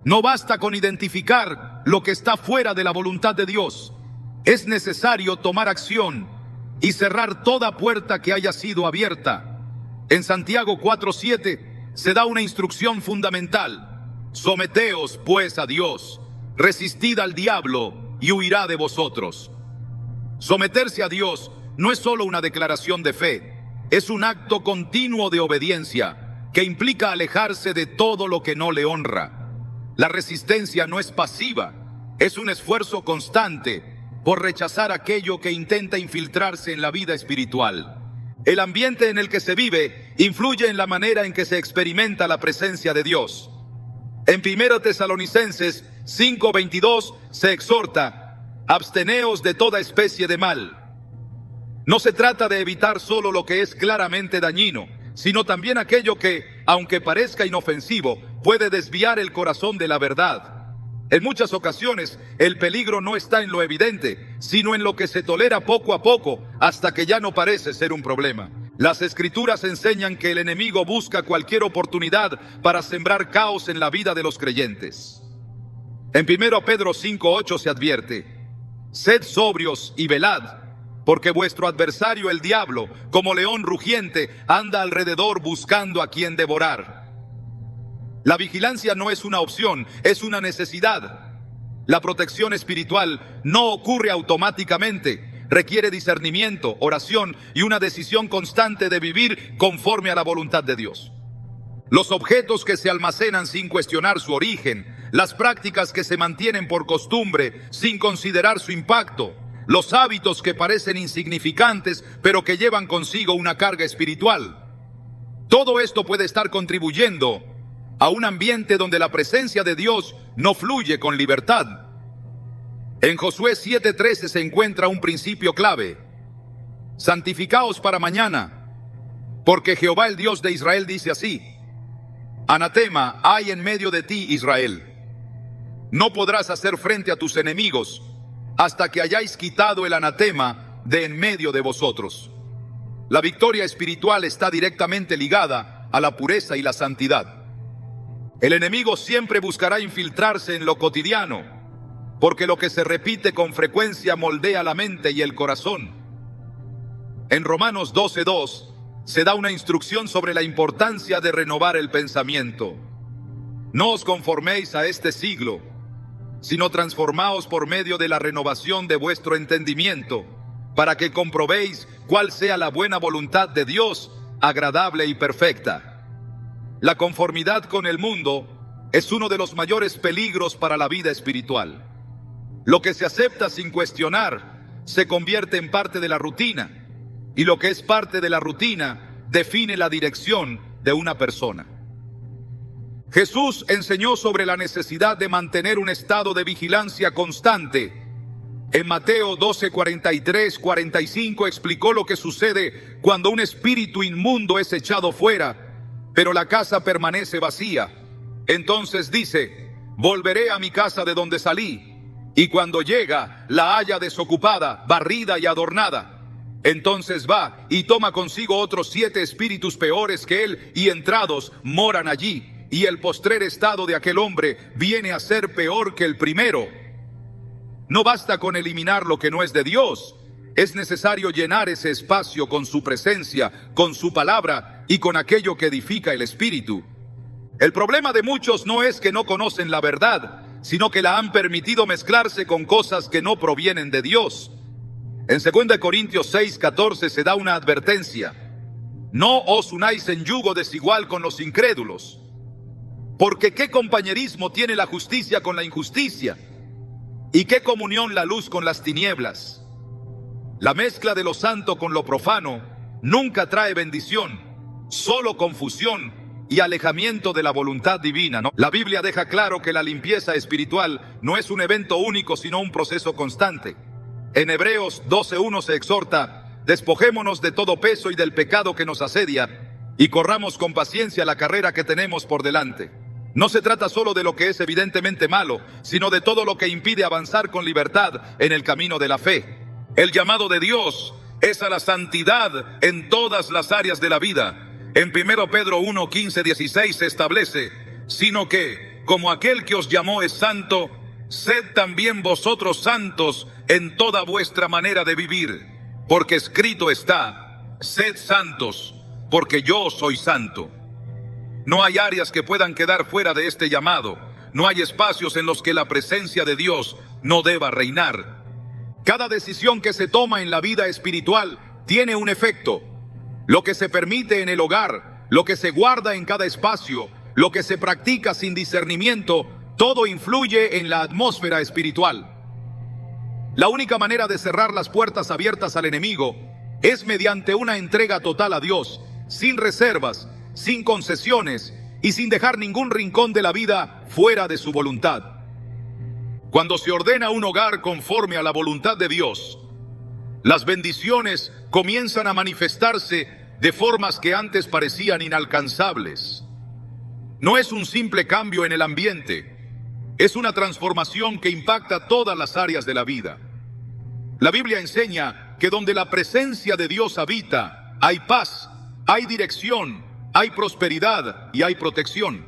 No basta con identificar lo que está fuera de la voluntad de Dios. Es necesario tomar acción y cerrar toda puerta que haya sido abierta. En Santiago 4:7 se da una instrucción fundamental: someteos pues a Dios, resistid al diablo y huirá de vosotros. Someterse a Dios no es solo una declaración de fe, es un acto continuo de obediencia que implica alejarse de todo lo que no le honra. La resistencia no es pasiva, es un esfuerzo constante por rechazar aquello que intenta infiltrarse en la vida espiritual. El ambiente en el que se vive influye en la manera en que se experimenta la presencia de Dios. En 1 Tesalonicenses 5:22 se exhorta: absteneos de toda especie de mal. No se trata de evitar solo lo que es claramente dañino, sino también aquello que, aunque parezca inofensivo, puede desviar el corazón de la verdad. En muchas ocasiones, el peligro no está en lo evidente, sino en lo que se tolera poco a poco, hasta que ya no parece ser un problema. Las Escrituras enseñan que el enemigo busca cualquier oportunidad para sembrar caos en la vida de los creyentes. En 1 Pedro 5:8 se advierte: sed sobrios y velad, porque vuestro adversario el diablo, como león rugiente, anda alrededor buscando a quien devorar. La vigilancia no es una opción, es una necesidad. La protección espiritual no ocurre automáticamente, requiere discernimiento, oración y una decisión constante de vivir conforme a la voluntad de Dios. Los objetos que se almacenan sin cuestionar su origen, las prácticas que se mantienen por costumbre sin considerar su impacto, los hábitos que parecen insignificantes pero que llevan consigo una carga espiritual. Todo esto puede estar contribuyendo a un ambiente donde la presencia de Dios no fluye con libertad. En Josué 7:13 se encuentra un principio clave: santificaos para mañana, porque Jehová el Dios de Israel dice así: anatema hay en medio de ti, Israel. No podrás hacer frente a tus enemigos hasta que hayáis quitado el anatema de en medio de vosotros. La victoria espiritual está directamente ligada a la pureza y la santidad. El enemigo siempre buscará infiltrarse en lo cotidiano, porque lo que se repite con frecuencia moldea la mente y el corazón. En Romanos 12:2 se da una instrucción sobre la importancia de renovar el pensamiento. No os conforméis a este siglo, sino transformaos por medio de la renovación de vuestro entendimiento, para que comprobéis cuál sea la buena voluntad de Dios, agradable y perfecta. La conformidad con el mundo es uno de los mayores peligros para la vida espiritual. Lo que se acepta sin cuestionar se convierte en parte de la rutina, y lo que es parte de la rutina define la dirección de una persona. Jesús enseñó sobre la necesidad de mantener un estado de vigilancia constante En Mateo 12:43-45 explicó lo que sucede cuando un espíritu inmundo es echado fuera, pero la casa permanece vacía. Entonces dice: volveré a mi casa de donde salí, y cuando llega la halla desocupada, barrida y adornada. Entonces va y toma consigo otros 7 espíritus peores que él, y entrados moran allí, y el postrer estado de aquel hombre viene a ser peor que el primero. No basta con eliminar lo que no es de Dios. Es necesario llenar ese espacio con su presencia, con su palabra y con aquello que edifica el espíritu. El problema de muchos no es que no conocen la verdad, sino que la han permitido mezclarse con cosas que no provienen de Dios. En 2 Corintios 6:14 se da una advertencia: no os unáis en yugo desigual con los incrédulos, porque ¿qué compañerismo tiene la justicia con la injusticia? ¿Y qué comunión la luz con las tinieblas? La mezcla de lo santo con lo profano nunca trae bendición, solo confusión y alejamiento de la voluntad divina, ¿no? La Biblia deja claro que la limpieza espiritual no es un evento único, sino un proceso constante. En Hebreos 12:1 se exhorta: despojémonos de todo peso y del pecado que nos asedia, y corramos con paciencia la carrera que tenemos por delante. No se trata solo de lo que es evidentemente malo, sino de todo lo que impide avanzar con libertad en el camino de la fe. El llamado de Dios es a la santidad en todas las áreas de la vida. En 1 Pedro 1:15-16 se establece: sino que, como aquel que os llamó es santo, sed también vosotros santos en toda vuestra manera de vivir, porque escrito está: sed santos, porque yo soy santo. No hay áreas que puedan quedar fuera de este llamado. No hay espacios en los que la presencia de Dios no deba reinar. Cada decisión que se toma en la vida espiritual tiene un efecto. Lo que se permite en el hogar, lo que se guarda en cada espacio, lo que se practica sin discernimiento, todo influye en la atmósfera espiritual. La única manera de cerrar las puertas abiertas al enemigo es mediante una entrega total a Dios, sin reservas, sin concesiones y sin dejar ningún rincón de la vida fuera de su voluntad. Cuando se ordena un hogar conforme a la voluntad de Dios, las bendiciones comienzan a manifestarse de formas que antes parecían inalcanzables. No es un simple cambio en el ambiente, es una transformación que impacta todas las áreas de la vida. La Biblia enseña que donde la presencia de Dios habita, hay paz, hay dirección, hay prosperidad y hay protección.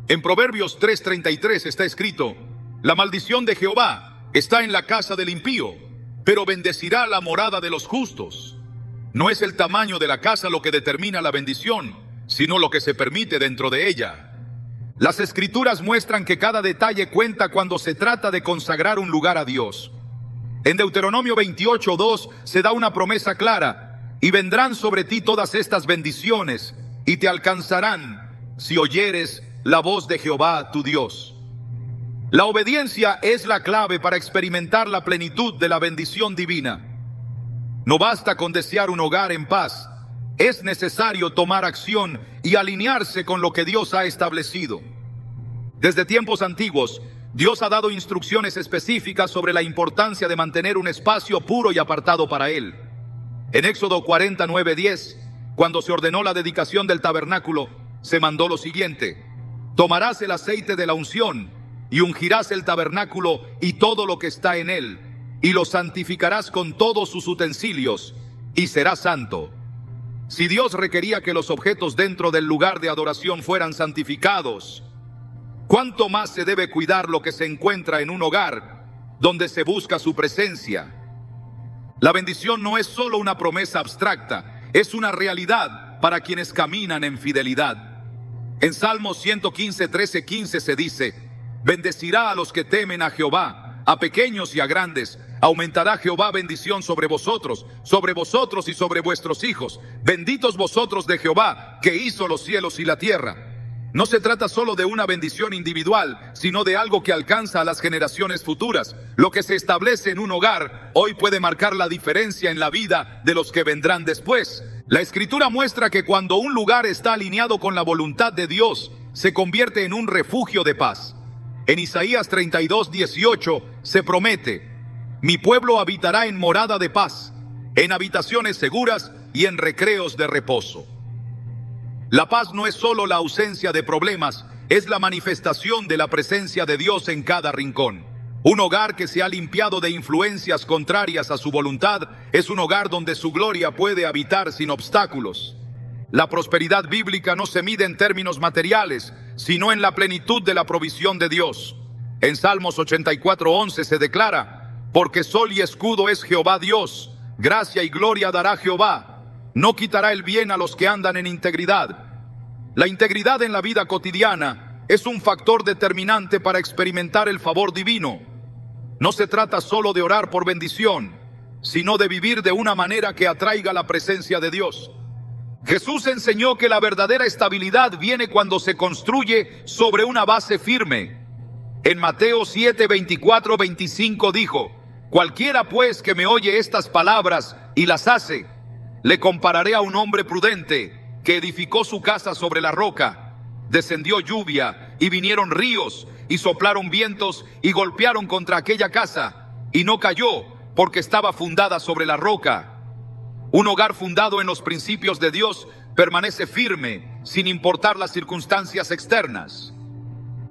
En Proverbios 3:33 está escrito: la maldición de Jehová está en la casa del impío, pero bendecirá la morada de los justos. No es el tamaño de la casa lo que determina la bendición, sino lo que se permite dentro de ella. Las Escrituras muestran que cada detalle cuenta cuando se trata de consagrar un lugar a Dios. En Deuteronomio 28:2 se da una promesa clara: y vendrán sobre ti todas estas bendiciones, y te alcanzarán si oyeres la voz de Jehová tu Dios. La obediencia es la clave para experimentar la plenitud de la bendición divina. No basta con desear un hogar en paz, es necesario tomar acción y alinearse con lo que Dios ha establecido. Desde tiempos antiguos, Dios ha dado instrucciones específicas sobre la importancia de mantener un espacio puro y apartado para Él. En Éxodo 49:10, cuando se ordenó la dedicación del tabernáculo, se mandó lo siguiente: tomarás el aceite de la unción y ungirás el tabernáculo y todo lo que está en él, y lo santificarás con todos sus utensilios, y será santo. Si Dios requería que los objetos dentro del lugar de adoración fueran santificados, ¿cuánto más se debe cuidar lo que se encuentra en un hogar donde se busca su presencia? La bendición no es solo una promesa abstracta, es una realidad para quienes caminan en fidelidad. En Salmos 115:13-15 se dice: bendecirá a los que temen a Jehová, a pequeños y a grandes. Aumentará Jehová bendición sobre vosotros y sobre vuestros hijos. Benditos vosotros de Jehová, que hizo los cielos y la tierra. No se trata solo de una bendición individual, sino de algo que alcanza a las generaciones futuras. Lo que se establece en un hogar hoy puede marcar la diferencia en la vida de los que vendrán después. La Escritura muestra que cuando un lugar está alineado con la voluntad de Dios, se convierte en un refugio de paz. En Isaías 32:18 se promete: Mi pueblo habitará en morada de paz, en habitaciones seguras y en recreos de reposo. La paz no es solo la ausencia de problemas, es la manifestación de la presencia de Dios en cada rincón. Un hogar que se ha limpiado de influencias contrarias a su voluntad es un hogar donde su gloria puede habitar sin obstáculos. La prosperidad bíblica no se mide en términos materiales, sino en la plenitud de la provisión de Dios. En Salmos 84:11 se declara: porque sol y escudo es Jehová Dios, gracia y gloria dará Jehová. No quitará el bien a los que andan en integridad. La integridad en la vida cotidiana es un factor determinante para experimentar el favor divino. No se trata solo de orar por bendición, sino de vivir de una manera que atraiga la presencia de Dios. Jesús enseñó que la verdadera estabilidad viene cuando se construye sobre una base firme. En Mateo 7:24-25 dijo: cualquiera pues que me oye estas palabras y las hace, le compararé a un hombre prudente que edificó su casa sobre la roca. Descendió lluvia y vinieron ríos y soplaron vientos y golpearon contra aquella casa, y no cayó porque estaba fundada sobre la roca. Un hogar fundado en los principios de Dios permanece firme sin importar las circunstancias externas.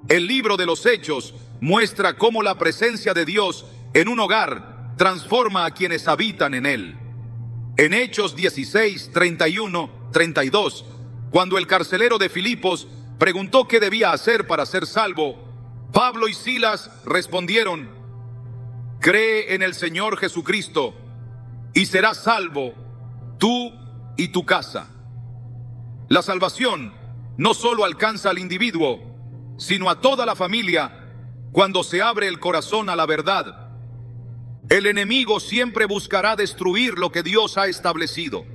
El libro de los Hechos muestra cómo la presencia de Dios en un hogar transforma a quienes habitan en él. En Hechos 16:31-32, cuando el carcelero de Filipos preguntó qué debía hacer para ser salvo, Pablo y Silas respondieron: cree en el Señor Jesucristo y serás salvo tú y tu casa. La salvación no solo alcanza al individuo, sino a toda la familia cuando se abre el corazón a la verdad. El enemigo siempre buscará destruir lo que Dios ha establecido,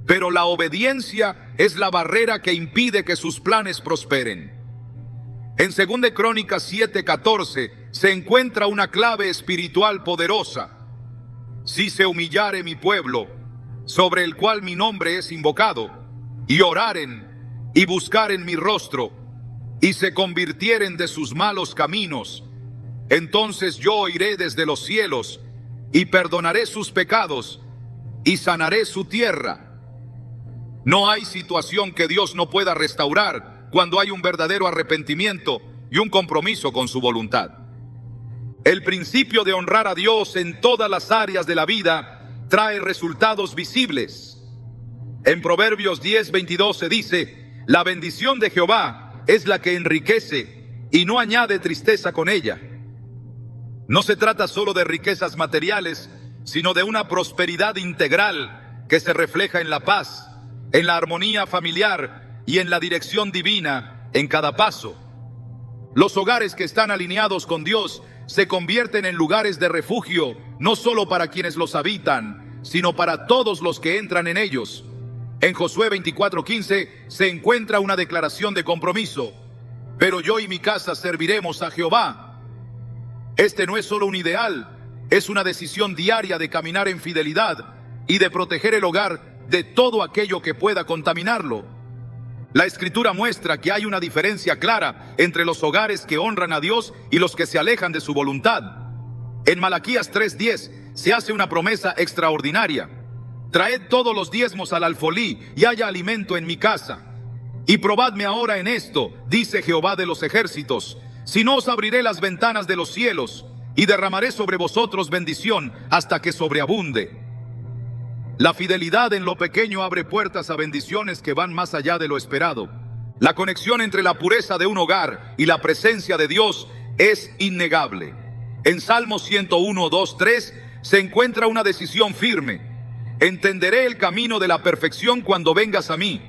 pero la obediencia es la barrera que impide que sus planes prosperen. En 2 Crónicas 7:14 se encuentra una clave espiritual poderosa. Si se humillare mi pueblo, sobre el cual mi nombre es invocado, y oraren y buscaren mi rostro, y se convirtieren de sus malos caminos, entonces yo oiré desde los cielos, y perdonaré sus pecados, y sanaré su tierra. No hay situación que Dios no pueda restaurar cuando hay un verdadero arrepentimiento y un compromiso con su voluntad. El principio de honrar a Dios en todas las áreas de la vida trae resultados visibles. En Proverbios 10:22 se dice: la bendición de Jehová es la que enriquece y no añade tristeza con ella. No se trata solo de riquezas materiales, sino de una prosperidad integral que se refleja en la paz, en la armonía familiar y en la dirección divina en cada paso. Los hogares que están alineados con Dios se convierten en lugares de refugio, no solo para quienes los habitan, sino para todos los que entran en ellos. En Josué 24:15 se encuentra una declaración de compromiso: pero yo y mi casa serviremos a Jehová. Este no es solo un ideal, es una decisión diaria de caminar en fidelidad y de proteger el hogar de todo aquello que pueda contaminarlo. La Escritura muestra que hay una diferencia clara entre los hogares que honran a Dios y los que se alejan de su voluntad. En Malaquías 3:10 se hace una promesa extraordinaria: traed todos los diezmos al alfolí y haya alimento en mi casa. Y probadme ahora en esto, dice Jehová de los ejércitos, si no os abriré las ventanas de los cielos y derramaré sobre vosotros bendición hasta que sobreabunde. La fidelidad en lo pequeño abre puertas a bendiciones que van más allá de lo esperado. La conexión entre la pureza de un hogar y la presencia de Dios es innegable. En Salmos 101:2-3 se encuentra una decisión firme: entenderé el camino de la perfección cuando vengas a mí.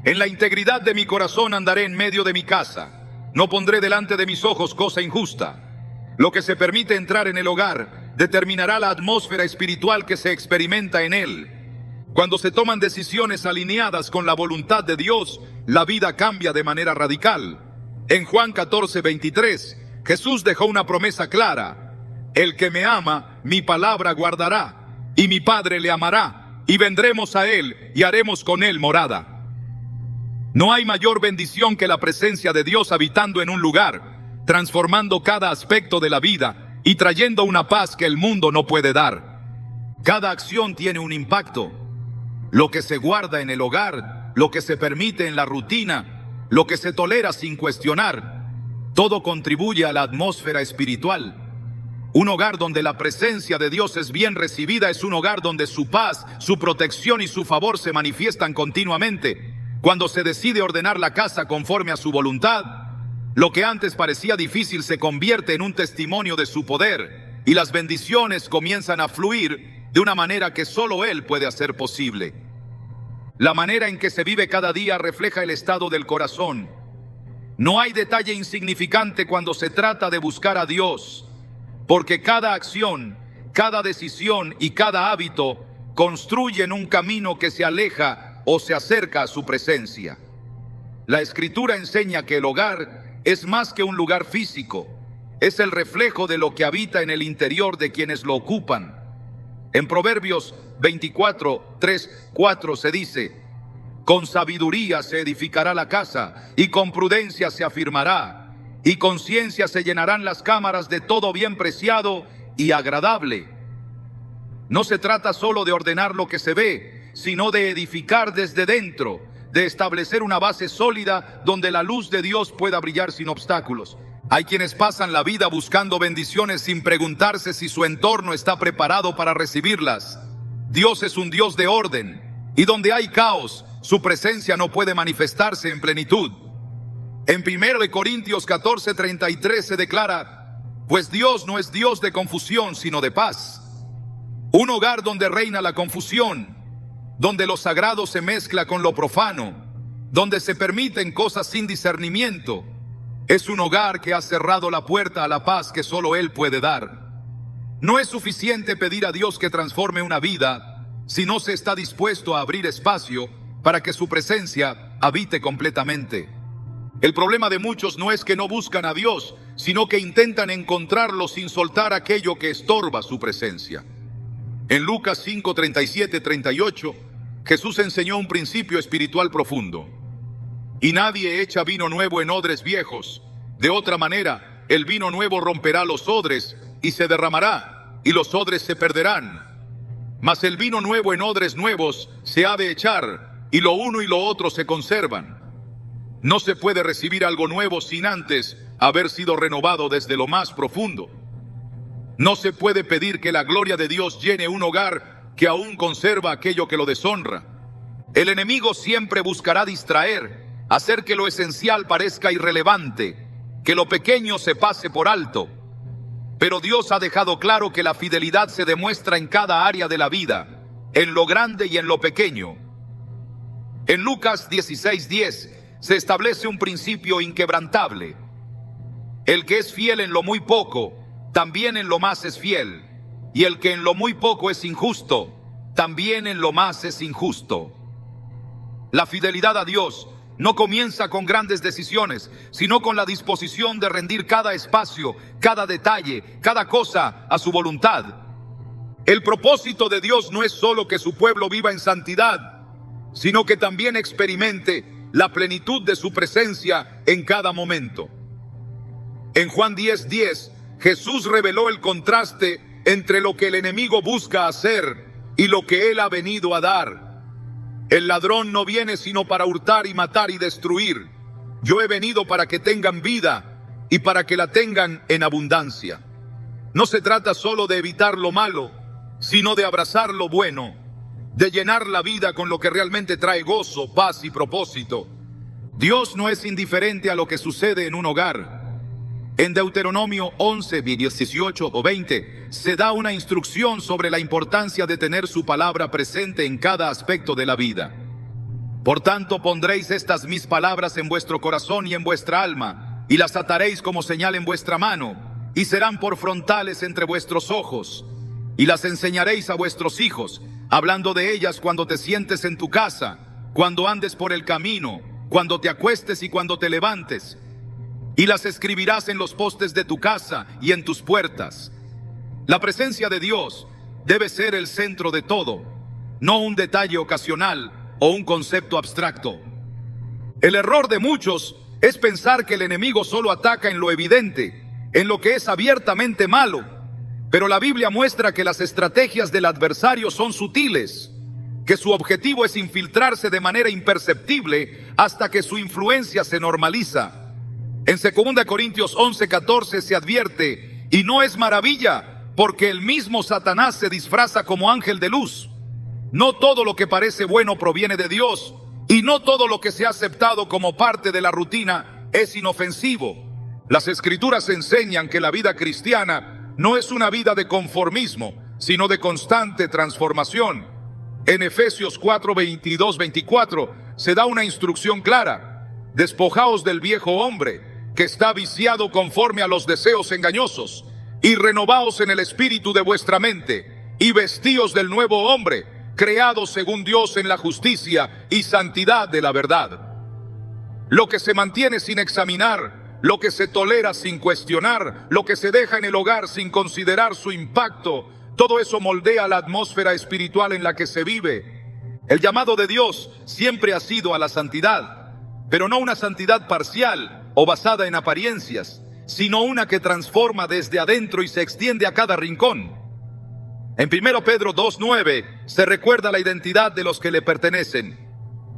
En la integridad de mi corazón andaré en medio de mi casa. No pondré delante de mis ojos cosa injusta. Lo que se permite entrar en el hogar determinará la atmósfera espiritual que se experimenta en él. Cuando se toman decisiones alineadas con la voluntad de Dios, la vida cambia de manera radical. En Juan 14:23, Jesús dejó una promesa clara: el que me ama, mi palabra guardará, y mi Padre le amará, y vendremos a él y haremos con él morada. No hay mayor bendición que la presencia de Dios habitando en un lugar, transformando cada aspecto de la vida y trayendo una paz que el mundo no puede dar. Cada acción tiene un impacto. Lo que se guarda en el hogar, lo que se permite en la rutina, lo que se tolera sin cuestionar, todo contribuye a la atmósfera espiritual. Un hogar donde la presencia de Dios es bien recibida es un hogar donde su paz, su protección y su favor se manifiestan continuamente. Cuando se decide ordenar la casa conforme a su voluntad, lo que antes parecía difícil se convierte en un testimonio de su poder y las bendiciones comienzan a fluir de una manera que solo Él puede hacer posible. La manera en que se vive cada día refleja el estado del corazón. No hay detalle insignificante cuando se trata de buscar a Dios, porque cada acción, cada decisión y cada hábito construyen un camino que se aleja o se acerca a su presencia. La Escritura enseña que el hogar es más que un lugar físico, es el reflejo de lo que habita en el interior de quienes lo ocupan. En Proverbios 24, 3, 4 se dice: con sabiduría se edificará la casa, y con prudencia se afirmará, y con ciencia se llenarán las cámaras de todo bien preciado y agradable. No se trata solo de ordenar lo que se ve, sino de edificar desde dentro, de establecer una base sólida donde la luz de Dios pueda brillar sin obstáculos. Hay quienes pasan la vida buscando bendiciones sin preguntarse si su entorno está preparado para recibirlas. Dios es un Dios de orden, y donde hay caos, su presencia no puede manifestarse en plenitud. En 1 Corintios 14:33 se declara: pues Dios no es Dios de confusión, sino de paz. Un hogar donde reina la confusión, donde lo sagrado se mezcla con lo profano, donde se permiten cosas sin discernimiento, es un hogar que ha cerrado la puerta a la paz que solo Él puede dar. No es suficiente pedir a Dios que transforme una vida si no se está dispuesto a abrir espacio para que su presencia habite completamente. El problema de muchos no es que no buscan a Dios, sino que intentan encontrarlo sin soltar aquello que estorba su presencia. En Lucas 5, 37, 38, Jesús enseñó un principio espiritual profundo. Y nadie echa vino nuevo en odres viejos. De otra manera, el vino nuevo romperá los odres y se derramará, y los odres se perderán. Mas el vino nuevo en odres nuevos se ha de echar, y lo uno y lo otro se conservan. No se puede recibir algo nuevo sin antes haber sido renovado desde lo más profundo. No se puede pedir que la gloria de Dios llene un hogar que aún conserva aquello que lo deshonra. El enemigo siempre buscará distraer, hacer que lo esencial parezca irrelevante, que lo pequeño se pase por alto. Pero Dios ha dejado claro que la fidelidad se demuestra en cada área de la vida, en lo grande y en lo pequeño. En Lucas 16:10 se establece un principio inquebrantable. El que es fiel en lo muy poco, también en lo más es fiel. Y el que en lo muy poco es injusto, también en lo más es injusto. La fidelidad a Dios no comienza con grandes decisiones, sino con la disposición de rendir cada espacio, cada detalle, cada cosa a su voluntad. El propósito de Dios no es solo que su pueblo viva en santidad, sino que también experimente la plenitud de su presencia en cada momento. En Juan 10:10, Jesús reveló el contraste entre lo que el enemigo busca hacer y lo que Él ha venido a dar. El ladrón no viene sino para hurtar y matar y destruir. Yo he venido para que tengan vida y para que la tengan en abundancia. No se trata solo de evitar lo malo, sino de abrazar lo bueno, de llenar la vida con lo que realmente trae gozo, paz y propósito. Dios no es indiferente a lo que sucede en un hogar. En Deuteronomio 11, 18 o 20, se da una instrucción sobre la importancia de tener su palabra presente en cada aspecto de la vida. Por tanto, pondréis estas mis palabras en vuestro corazón y en vuestra alma, y las ataréis como señal en vuestra mano, y serán por frontales entre vuestros ojos, y las enseñaréis a vuestros hijos, hablando de ellas cuando te sientes en tu casa, cuando andes por el camino, cuando te acuestes y cuando te levantes. Y las escribirás en los postes de tu casa y en tus puertas. La presencia de Dios debe ser el centro de todo, no un detalle ocasional o un concepto abstracto. El error de muchos es pensar que el enemigo solo ataca en lo evidente, en lo que es abiertamente malo, Pero la Biblia muestra que las estrategias del adversario son sutiles, que su objetivo es infiltrarse de manera imperceptible hasta que su influencia se normaliza. En 2 Corintios 11:14 se advierte, y no es maravilla, porque el mismo Satanás se disfraza como ángel de luz. No todo lo que parece bueno proviene de Dios, y no todo lo que se ha aceptado como parte de la rutina es inofensivo. Las Escrituras enseñan que la vida cristiana no es una vida de conformismo, sino de constante transformación. En Efesios 4:22-24 se da una instrucción clara: despojaos del viejo hombre, que está viciado conforme a los deseos engañosos, y renovaos en el espíritu de vuestra mente, y vestíos del nuevo hombre, creado según Dios en la justicia y santidad de la verdad. Lo que se mantiene sin examinar, lo que se tolera sin cuestionar, lo que se deja en el hogar sin considerar su impacto, todo eso moldea la atmósfera espiritual en la que se vive. El llamado de Dios siempre ha sido a la santidad, pero no una santidad parcial o basada en apariencias, sino una que transforma desde adentro y se extiende a cada rincón. En 1 Pedro 2:9 se recuerda la identidad de los que le pertenecen.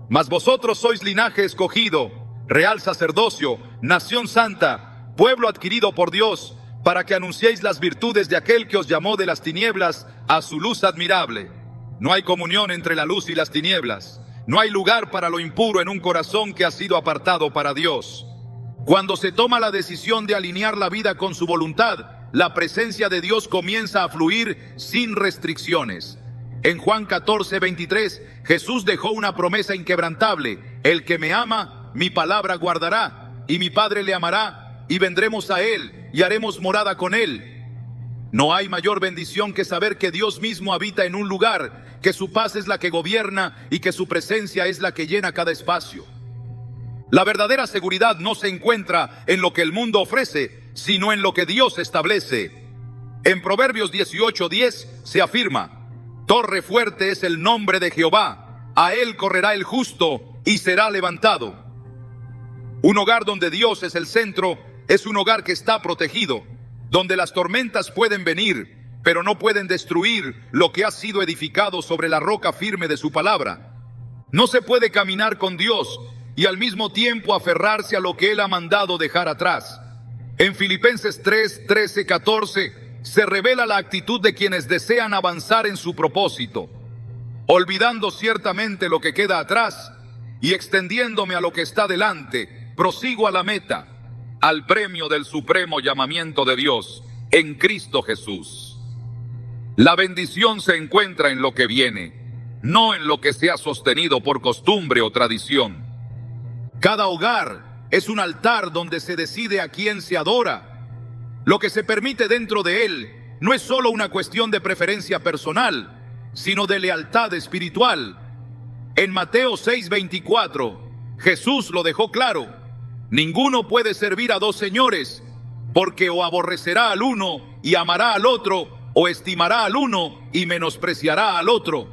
Mas vosotros sois linaje escogido, real sacerdocio, nación santa, pueblo adquirido por Dios, para que anunciéis las virtudes de aquel que os llamó de las tinieblas a su luz admirable. No hay comunión entre la luz y las tinieblas. No hay lugar para lo impuro en un corazón que ha sido apartado para Dios. Cuando se toma la decisión de alinear la vida con su voluntad, la presencia de Dios comienza a fluir sin restricciones. En Juan 14:23, Jesús dejó una promesa inquebrantable: el que me ama, mi palabra guardará, y mi Padre le amará, y vendremos a él, y haremos morada con él. No hay mayor bendición que saber que Dios mismo habita en un lugar, que su paz es la que gobierna y que su presencia es la que llena cada espacio. La verdadera seguridad no se encuentra en lo que el mundo ofrece, sino en lo que Dios establece. En Proverbios 18:10 se afirma: torre fuerte es el nombre de Jehová, a él correrá el justo y será levantado. Un hogar donde Dios es el centro es un hogar que está protegido, donde las tormentas pueden venir, pero no pueden destruir lo que ha sido edificado sobre la roca firme de su palabra. No se puede caminar con Dios y al mismo tiempo aferrarse a lo que Él ha mandado dejar atrás. En Filipenses 3:13-14 se revela la actitud de quienes desean avanzar en su propósito, olvidando ciertamente lo que queda atrás y extendiéndome a lo que está delante, prosigo a la meta, al premio del supremo llamamiento de Dios en Cristo Jesús. La bendición se encuentra en lo que viene, no en lo que se ha sostenido por costumbre o tradición. Cada hogar es un altar donde se decide a quién se adora. Lo que se permite dentro de él no es solo una cuestión de preferencia personal, sino de lealtad espiritual. En Mateo 6:24, Jesús lo dejó claro: ninguno puede servir a dos señores, porque o aborrecerá al uno y amará al otro, o estimará al uno y menospreciará al otro.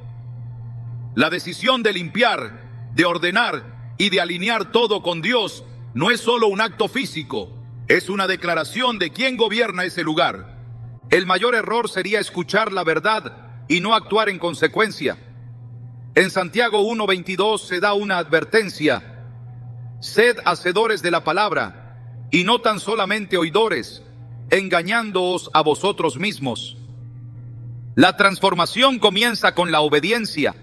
La decisión de limpiar, de ordenar y de alinear todo con Dios no es solo un acto físico, es una declaración de quién gobierna ese lugar. El mayor error sería escuchar la verdad y no actuar en consecuencia. En Santiago 1:22 se da una advertencia: sed hacedores de la palabra y no tan solamente oidores, engañándoos a vosotros mismos. La transformación comienza con la obediencia,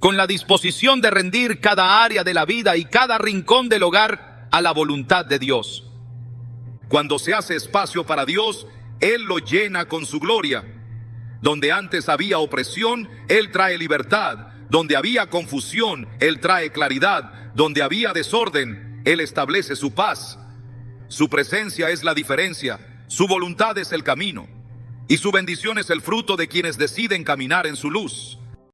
con la disposición de rendir cada área de la vida y cada rincón del hogar a la voluntad de Dios. Cuando se hace espacio para Dios, Él lo llena con su gloria. Donde antes había opresión, Él trae libertad. Donde había confusión, Él trae claridad. Donde había desorden, Él establece su paz. Su presencia es la diferencia, su voluntad es el camino, y su bendición es el fruto de quienes deciden caminar en su luz.